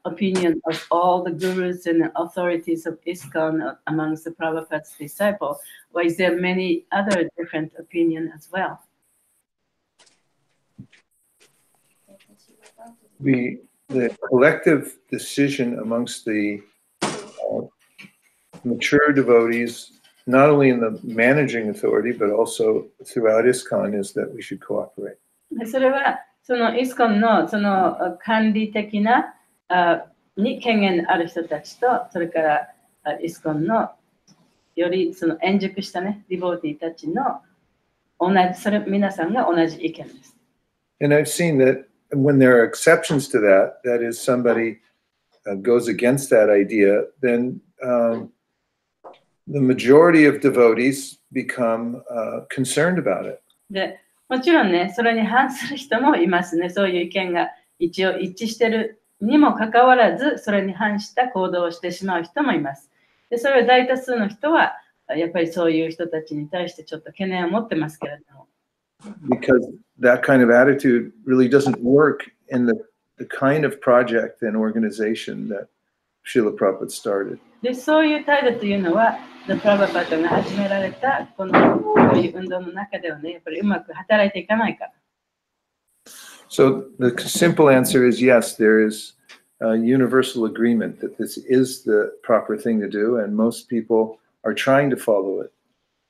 opinion of all the gurus and authorities of ISKCON amongst the Prabhupada's disciples, or is there many other different opinions as well? The collective decision amongst the mature devotees, not only in the managing authority, but also throughout ISKCON, is that we should cooperate. それはそのISKCONのその管理的なに権限ある人たちと、それからISKCONのよりその円熟したね、ディボーティーたちの皆さんが同じ意見です。And I've seen that when there are exceptions to that, that is somebody goes against that idea, then the majority of devotees become concerned about it. で、もちろんね、それに反する人もいますね。そういう意見が一応一致しているにもかかわらず、それに反した行動をしてしまう人もいます。で、それは大多数の人は、やっぱりそういう人たちに対してちょっと懸念を持ってますけれども。Because that kind of attitude really doesn't work in the kind of project and organization that Srila Prabhupada started. で、そういう態度というのは、プラバパッドが始められたこういう運動の中ではね、やっぱりうまく働いていかないから。So the simple answer is yes, there is a universal agreement that this is the proper thing to do, and most people are trying to follow it.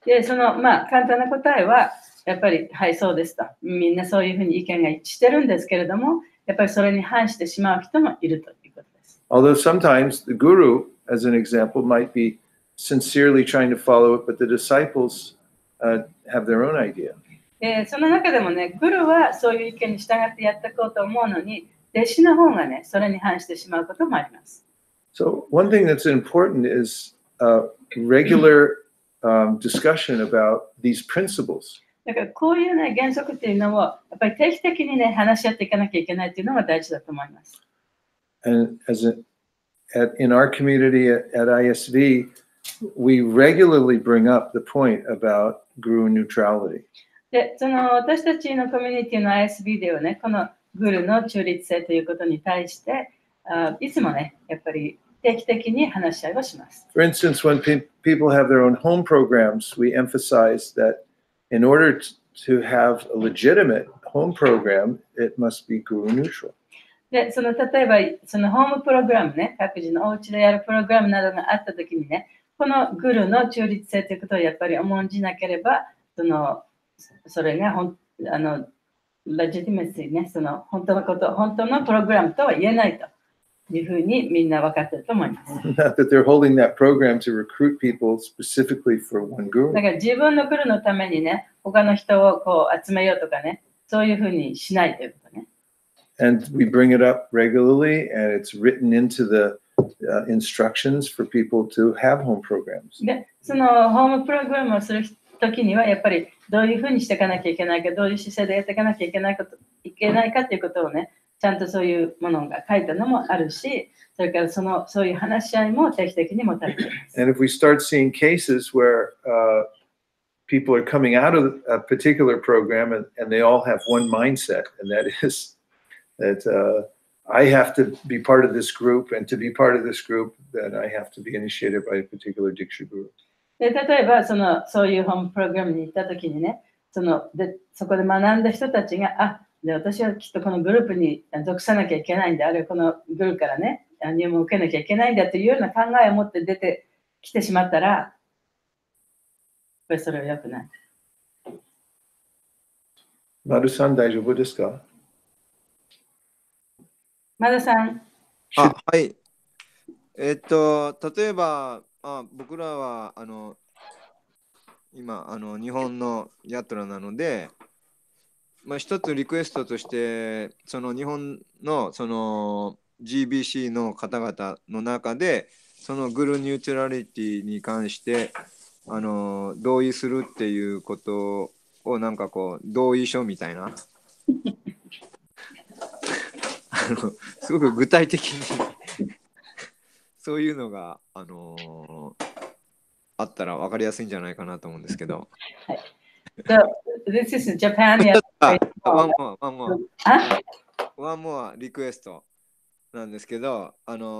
で、その簡単な答えは、やっぱりはいそうですと。みんなそういうふうに意見が一致してるんですけれども、やっぱりそれに反してしまう人もいるということです。Although sometimes the guru, as an example, might be sincerely trying to follow it, but the disciples have their own idea. その中でもね、グルはそういう意見に従ってやっていこうと思うのに、弟子の方がね、それに反してしまうこともあります。So one thing that's important is regular discussion about these principles. だからこういうね、原則っていうのをやっぱり定期的にね、話し合っていかなきゃいけないっていうのが大事だと思います。And in our community at ISV, we regularly bring up the point about guru neutrality. で、その私たちのコミュニティの ISB ではね、このグルの中立性ということに対して、いつもね、やっぱり定期的に話し合いをします。For instance, when people have their own home programs, we emphasize that in order to have a legitimate home program, it must be guru neutral. で、例えば、そのホームプログラムね、各自のお家でやるプログラムなどがあったときにね、このグルの中立性ということをやっぱり重んじなければ、それがレジティメシーね、本当のこと、本当のプログラムとは言えないというふうにみんな分かっていると思います。Not that they're holding that program to recruit people specifically for one guru. だから自分のグルのためにね、他の人をこう集めようとかね、そういうふうにしないということね。And we bring it up regularly, and it's written into the instructions for people to have home programs. で、そのホームプログラムをするときには、やっぱりどういうふうにしていかなきゃいけないか、どういう姿勢でやっていかなきゃいけないかということをね、ちゃんとそういうものが書いたのもあるし、それからそういう話し合いも定期的に持たれています。And if we start seeing cases where people are coming out of a particular program and they all have one mindset, and that is that I have to be part of this group, and to be part of this group, then I have to be initiated by a particular Diksha guru. で例えばそういうホームプログラムに行ったときにね、そこで学んだ人たちが、私はきっとこのグループに属さなきゃいけないんだ、あるいはこのグループからね、入門を受けなきゃいけないんだというような考えを持って出てきてしまったら、やっぱりそれは良くない。マルさん、大丈夫ですか？マダさん。はい。例えば、僕らは今日本のヤトラなので、一つリクエストとして日本のGBC の方々の中でグルニュートラリティに関して同意するっていうことをなんかこう同意書みたいなすごく具体的にそういうのがあったら分かりやすいんじゃないかなと思うんですけど。はい。So this is Japan. One more リクエストなんですけど、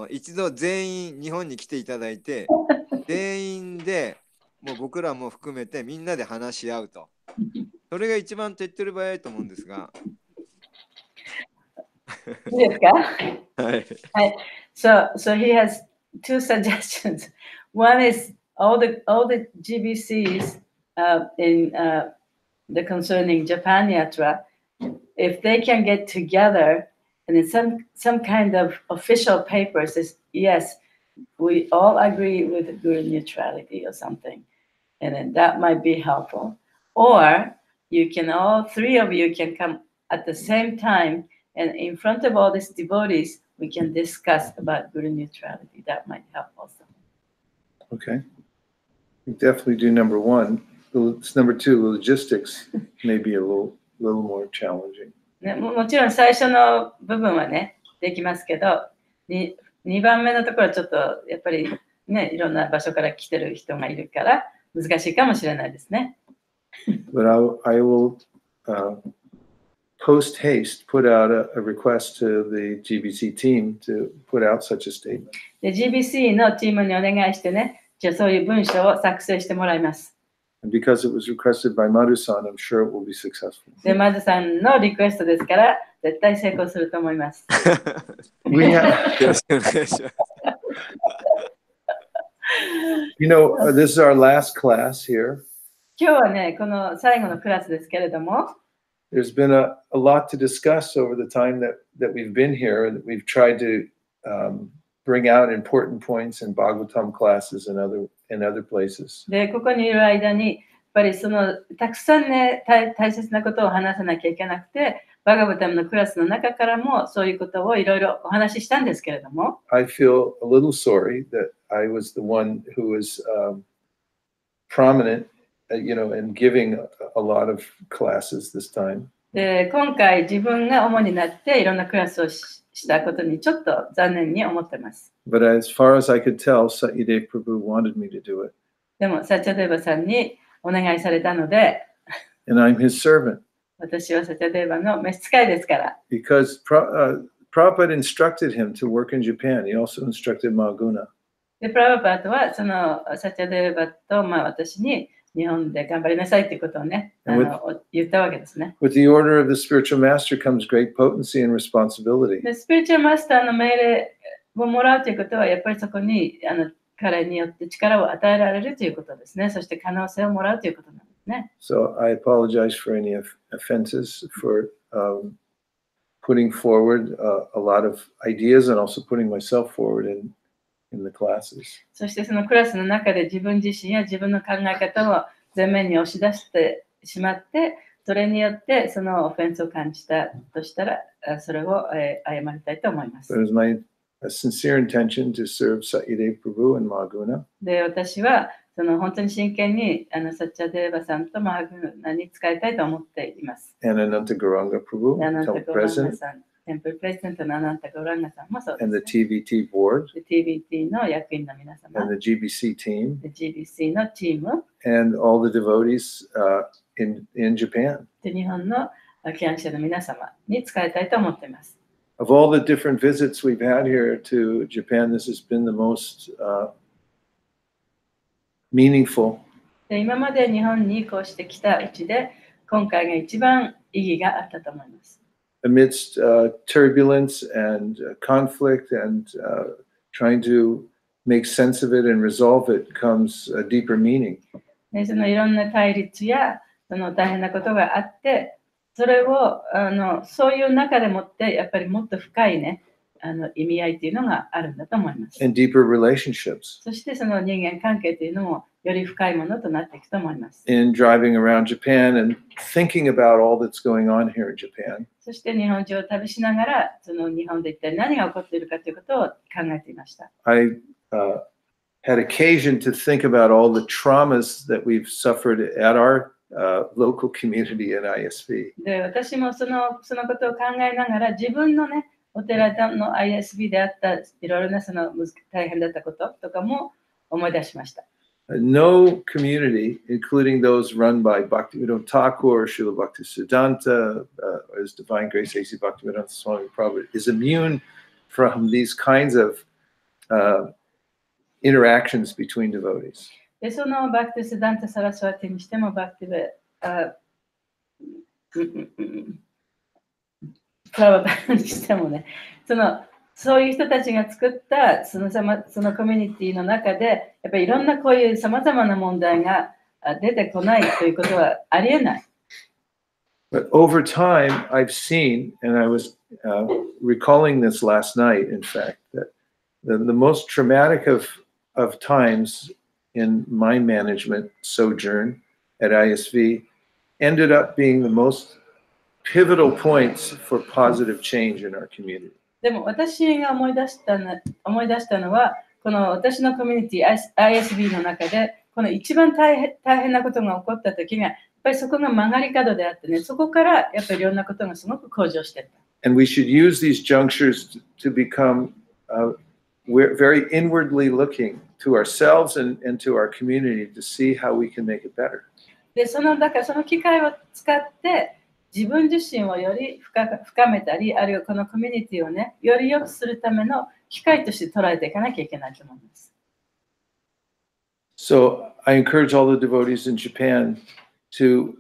一度全員日本に来ていただいて、全員でもう僕らも含めてみんなで話し合うと。それが一番手っ取り早いと思うんですが。いいですか？はい。はい。So he has two suggestions. One is all the GBCs in the concerning Japan Yatra, if they can get together and in some kind of official paper says, yes, we all agree with guru neutrality or something, and then that might be helpful. Or all three of you can come at the same time, and in front of all these devotees, we can discuss about guru neutrality. That might help also. Okay. We definitely do number one. Number two, logistics may be a little more challenging. ね、もちろん最初の部分はね、できますけど、2番目のところはちょっとやっぱりね、いろんな場所から来てる人がいるから難しいかもしれないですね。But I will post haste put out a request to the GBC team to put out such a statement. で GBC のチームにお願いしてね、じゃあそういう文章を作成してもらいます。And because it was requested by Madhu-san, I'm sure it will be successful. で、マズさんのリクエストですから、絶対成功すると思います。We have, this is our last class here. 今日はね、この最後のクラスですけれども、There's been a lot to discuss over the time that we've been here, and we've tried to bring out important points in Bhagavatam classes and other places. で、ここにいる間に、やっぱりたくさんね、大切なことを話さなきゃいけなくて、バガバタムのクラスの中からもそういうことをいろいろお話ししたんですけれども、I feel a little sorry that I was the one who was prominent, in giving a lot of classes this time. で、今回自分が主になっていろんなクラスをしたことにちょっと残念に思ってます。But as far as I could tell, Satyadev Prabhu wanted me to do it. でも、サチャデーバさんにお願いされたので、And I'm his servant. 私はサチャデーバの召使いですから。Because Prabhupada instructed him to work in Japan. He also instructed Mahaguna. で、プラバパートはそのサチャデーバと、私に日本で頑張りなさいということをね、言ったわけですね。With the order of the spiritual master comes great potency and responsibility. で、スピリチュアルマスターの命令をもらうということは、やっぱりそこに彼によって力を与えられるということですね。そして可能性をもらうということなんですね。So I apologize for any offenses for putting forward a lot of ideas and also putting myself forward in the classes. そしてそのクラスの中で自分自身や自分の考え方を前面に押し出してしまって、それによってそのオフェンスを感じたとしたら、それを謝りたいと思います。It was my sincere intention to serve Satyadev Prabhu and Mahaguna. で、私はその本当に真剣にサッチャデーバさんとマハグナに使いたいと思っています。And Ananta Gauranga Prabhu, アナンタ Temple ゴランガ President, さん、テンプルプレゼントのアナンタゴランガさんもそうです、 and ね。 the TVT board, で TBT の役員の皆様、 and the GBC team, で GBC のチーム、 and all the devotees in Japan. で日本のキャンシャの皆様に使いたいと思っています。Of all the different visits we've had here to Japan, this has been the most meaningful. で今まで日本にこうして来たうちで、今回が一番意義があったと思います。Amidst turbulence and conflict and trying to make sense of it and resolve it comes a deeper meaning. でそのいろんな対立やその大変なことがあって、それをそういう中でもってやっぱりもっと深いね意味合いというのがあるんだと思います。And deeper relationships. そしてその人間関係というのもより深いものとなっていくと思います。In driving around Japan and thinking about all that's going on here in Japan. そして日本中を旅しながら、その日本で一体何が起こっているかということを考えていました。I had occasion to think about all the traumas that we've suffered at our local community at ISV. で、私もそのことを考えながら、自分のね、お寺の ISV であったいろいろなその大変だったこととかも思い出しました。No community, including those run by Bhaktivinoda Thakur, Srila Bhaktisiddhanta, His Divine Grace A.C. Bhaktivedanta Swami Prabhupada, is immune from these kinds of interactions between devotees. で、そのバクティスダンタ・サラスワティにしても、バクティベ、プラババにしてもね、そういう人たちが作ったそのコミュニティの中で、やっぱりいろんなこういうさまざまな問題が出てこないということはありえない。But over time, I've seen, and I was recalling this last night, in fact, that the most traumatic of times in my management sojourn at ISV ended up being the most pivotal points for positive change in our community. でも私が思い出したのは、この私のコミュニティ ISB の中で、この一番大変なことが起こった時が、やっぱりそこが曲がり角であってね、そこからやっぱりいろんなことがすごく向上していった。And we should use these junctures to become very inwardly looking to ourselves and to our community to see how we can make it better. で、だからその機会を使って、自分自身をより深めたり、あるいはこのコミュニティをね、より良くするための機会として捉えていかなきゃいけないと思います。So I encourage all the devotees in Japan to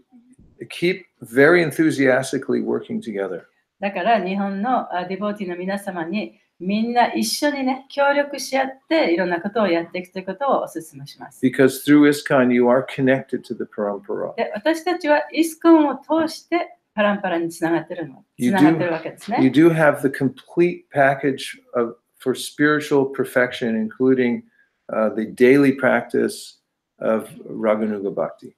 keep very enthusiastically working together. だから日本のディボーティーの皆様にみんな一緒にね、協力し合っていろんなことをやっていくということをお勧めします。Because through ISKCON you are connected to the parampara. で、私たちはイスコンを通してパランパラにつながってるわけですね。You do have the complete package for spiritual perfection, including the daily practice of Raganuga Bhakti.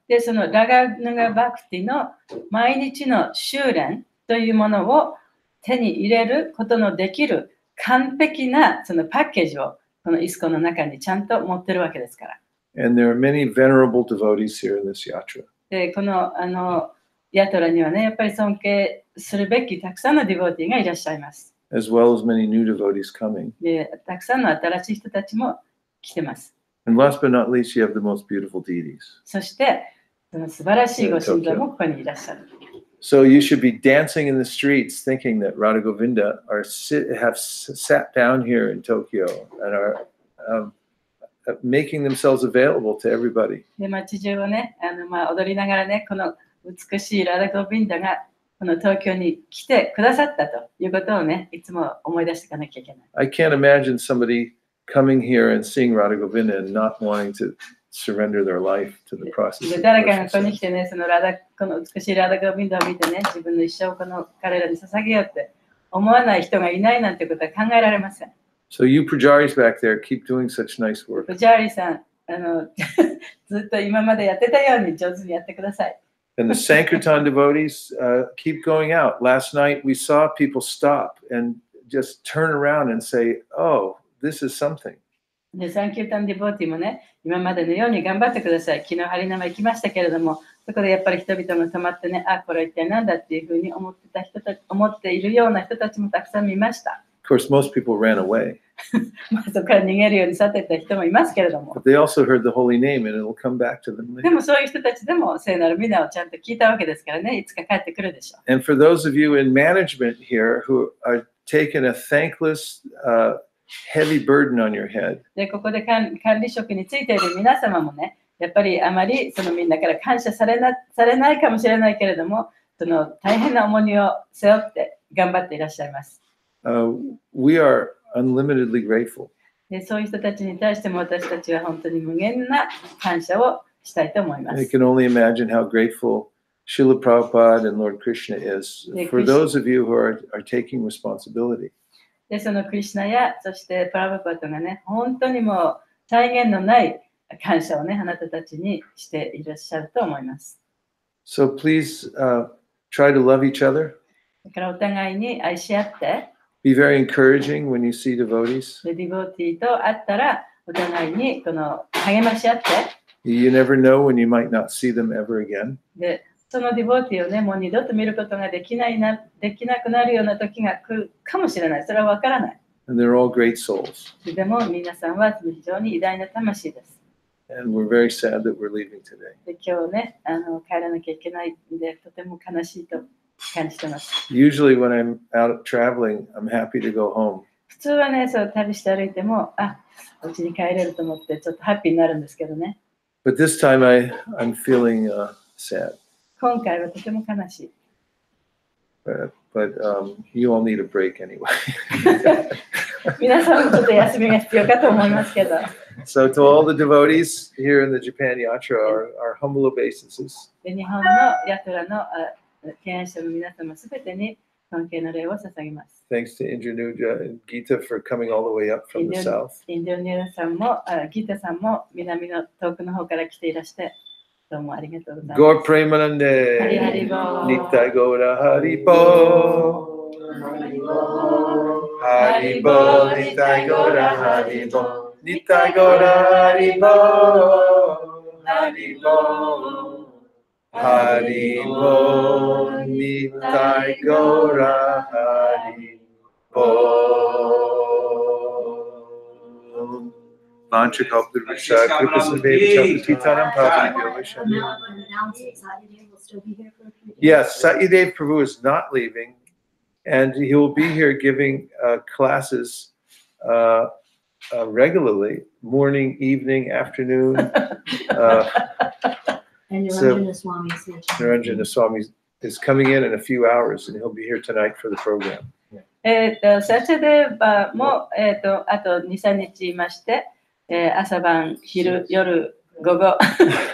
で、そのラガヌガバクティの毎日の修練というものを手に入れることのできる完璧なそのパッケージをこのイスコンの中にちゃんと持ってるわけですから。And there are many venerable devotees here in this yatra. で、このヤトラにはね、やっぱり尊敬するべきたくさんのディボーティーがいらっしゃいます。As well as many new devotees coming. で、たくさんの新しい人たちも来てます。And last but not least, you have the most beautiful deities. そして、その素晴らしいご神像もここにいらっしゃる。So you should be dancing in the streets thinking that Radha Govinda have sat down here in Tokyo and are making themselves available to everybody. で、街中をね、踊りながらね、この美しいラダ・ゴビンダがこの東京に来てくださったということをね、いつも思い出していかなきゃいけない。I can't imagine somebody coming here and seeing Radha Govinda and not wanting to surrender their life to the process. で、誰かがここに来てね、この美しいラダ・ゴビンダを見てね、自分の一生をこの彼らに捧げようって思わない人がいないなんてことは考えられません。So you Pujaris back there, keep doing such nice work. プジャーリさん、ずっと今までやってたように上手にやってください。And the Sankirtan devotees keep going out. Last night we saw people stop and just turn around and say, "Oh, this is something." で、サンキュータンディボーティもね、今までのように頑張ってください。昨日ハリナマ行きましたけれども、そこでやっぱり人々が止まってね、あ、これは一体何だっていうふうに思っているような人たちもたくさん見ました。Of course, most people ran away. そこから逃げるように去っていった人もいますけれども。But they also heard the holy name and it'll come back to them で later. もそういう人たちでも聖なる皆をちゃんと聞いたわけですからね、いつか帰ってくるでしょう。And for those of you in management here who are taking a thankless, heavy burden on your head, で、ここで管理職についている皆様もね、やっぱりあまりそのみんなから感謝されないかもしれないけれども、その大変な重荷を背負って頑張っていらっしゃいます。we are unlimitedly grateful. で、そういう人たちに対しても私たちは本当に無限な感謝をしたいと思いま I す。 can only imagine how grateful Srila Prabhupada and Lord Krishna is for those of you who are taking responsibility. で、そのクリシュナや、そしてプラバパトがね、本当にもう際限のない感謝をね、あなたたちにしていらっしゃると思います。So please try to love each other. だからお互いに愛し合って、Be very encouraging when you see devotees. でディボーティーと会ったら、お互いにこの励まし合って、You never know when you might not see them ever again. で、そのディボーティーをね、もう二度と見ることができなくなるような時が来るかもしれない。それはわからない。And they're all great souls. でも皆さんは非常に偉大な魂です。And we're very sad that we're leaving today. で、今日ね、帰らなきゃいけないんで、とても悲しいと感じてます。Usually when I'm out traveling, I'm happy to go home. 普通はね、そう旅して歩いても、あ、お家に帰れると思ってちょっとハッピーになるんですけどね。But this time I'm feeling sad. 今回はとても悲しい。But you all need a break anyway. 皆さんもちょっと休みが必要かと思いますけど。So to all the devotees here in the Japan Yatra, our humble obeisances. で、日本のヤトラの敬愛者の皆様すべてに尊敬の礼を捧げます。Thanks to Indranuja and Gita for coming all the way up from the south. インドニアさんも、ギタさんも南の遠くの方から来ていらして、どうもありがとうございます。Gaur Premanande, ハリハリボー。 Nittai Gaura Haribo, Haribo, Nittai Gaura Haribo, Nittai Gaura Haribo, Haribo, Haribo, Nittai Gaura Haribo. Manchakalpurvasha, Kripasameva, Chapatitanam, Pavanabhyavasham. Yes, Satyadev Prabhu is not leaving, and he will be here giving classes regularly, morning, evening, afternoon. And So- Niranjana Swami is here. Niranjana Swami is coming in a few hours, and he'll be here tonight for the program. サチャデーバも、あと2、3日いまして、朝晩、昼、夜、午後、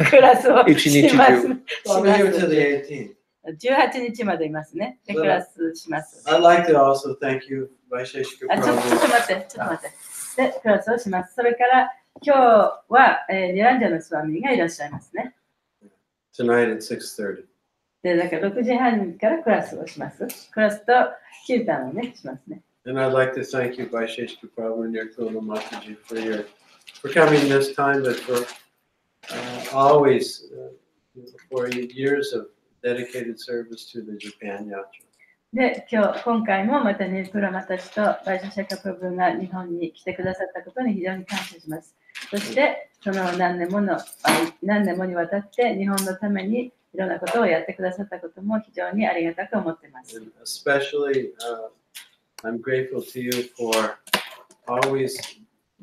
クラスをします。 I'll be here till the 18th. 18日までいますね。で、クラスします。 I'd like to also thank you, Vaisesika ちょっと Pr. 待って。で、クラスをします。それから、今日は、ニランジャのスワミがいらっしゃいますね。 Tonight at 6:30. で、だから6時半からクラスをします。クラスとキュータンをね、しますね。 And I'd like to thank you, Vaisesika Pr. and your Kuna Mataji, for coming this time, but for always, for years of dedicated service to the Japan Yatra. で、今回もまたね、プラマたちとバイシャシャカプロブが日本に来てくださったことに非常に感謝します。そして、その何年もにわたって日本のためにいろんなことをやってくださったことも非常にありがたく思っています。 And especially, I'm grateful to you for always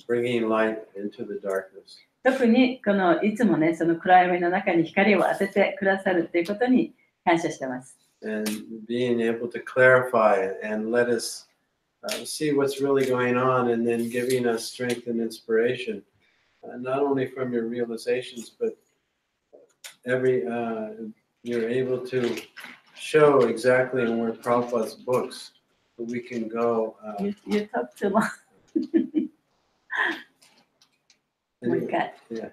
bringing light into the darkness. 特にこのいつもね、その暗闇の中に光を当ててくださるということに感謝しています。 And being able to clarify and let us see what's really going on, and then giving us strength and inspiration, not only from your realizations, but you're able to show exactly in where Prabhupada's books, so we can go. You talk too long. もう一回。 Yeah.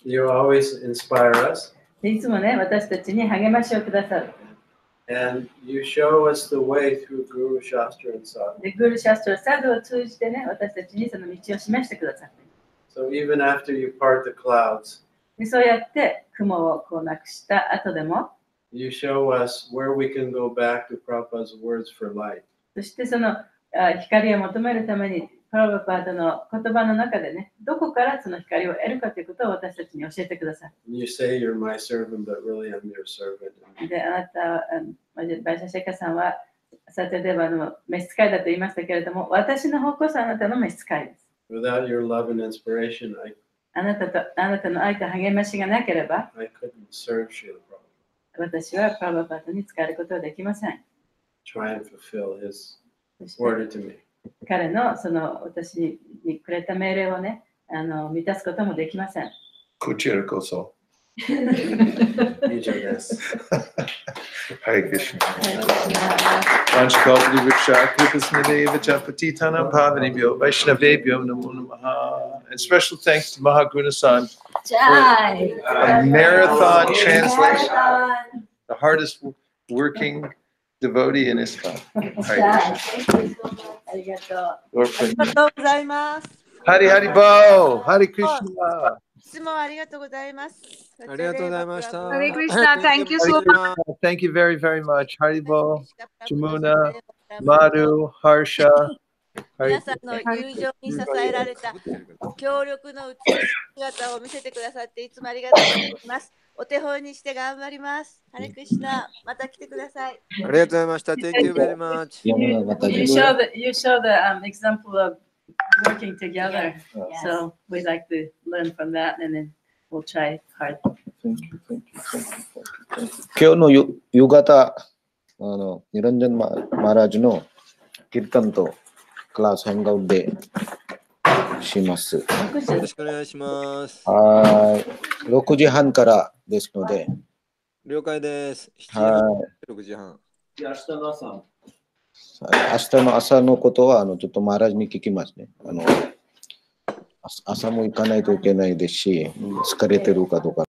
You always inspire us. でいつもね、私たちに励ましをくださる。 And you show us the way through Guru, Shastra, and Sadhu. で、グルシャストラ、サドを通じてね、私たちにその道を示してくださっている。 So even after you part the clouds, でそうやって雲をこうなくした後でも、 you show us where we can go back to Prabhupada's words for light. そしてその光を求めるために、プラバパードの言葉の中でね、どこからその光を得るかということを私たちに教えてください。 You say you're my servant, but really I'm your servant. で、あなた、バイシャシェカさんは、サテデバの召使いだと言いましたけれども、私の方こそあなたの召使いです。 Without your love and inspiration, あなたの愛と励ましがなければ、 I couldn't serve Srila Prabhupada, 私はプラバパードに使えることはできません。 try and fulfill his そして order to me. 彼のその私にくれた命令をね、満たすこともできません。こちらこそ。以上です。Hare Krishna. Vanchakalpati Vriksha Kripasnadeva Japatitanam Pavanibhyo Vaishnavebhyo Namo Namaha. And special thanks to Mahaguna-san for a marathon translation. The hardest working devotee in ISKCON. Hare Krishna. ありがとう。Lord ありがとうございます。 Hari Hari Bo. Hare Krishna. 質問ありがとうございます。ありがとうございました。 Hare Krishna, thank you so much. Thank you very, very much. Hari Bo, Jamuna, Madhu, Harsha. 皆さんの友情に支えられた協力の美しい姿を見せてくださっていつもありがとうございます。お手本にして頑張ります。ハレクシナ、また来てください。ありがとうございました。Thank you very much. You show the example of working together. So we like to learn from that, and then we'll try hard. Thank you, thank you, thank you, thank you. 今日の夕方、ニランジャンマーラージュのキルタンとクラスハンガウトでします。よろしくお願いします。はい。6時半からですので。了解です。はい。6時半。明日の朝。明日の朝のことはちょっとマーラージュに聞きますね。朝も行かないといけないですし、疲れてるかどうか。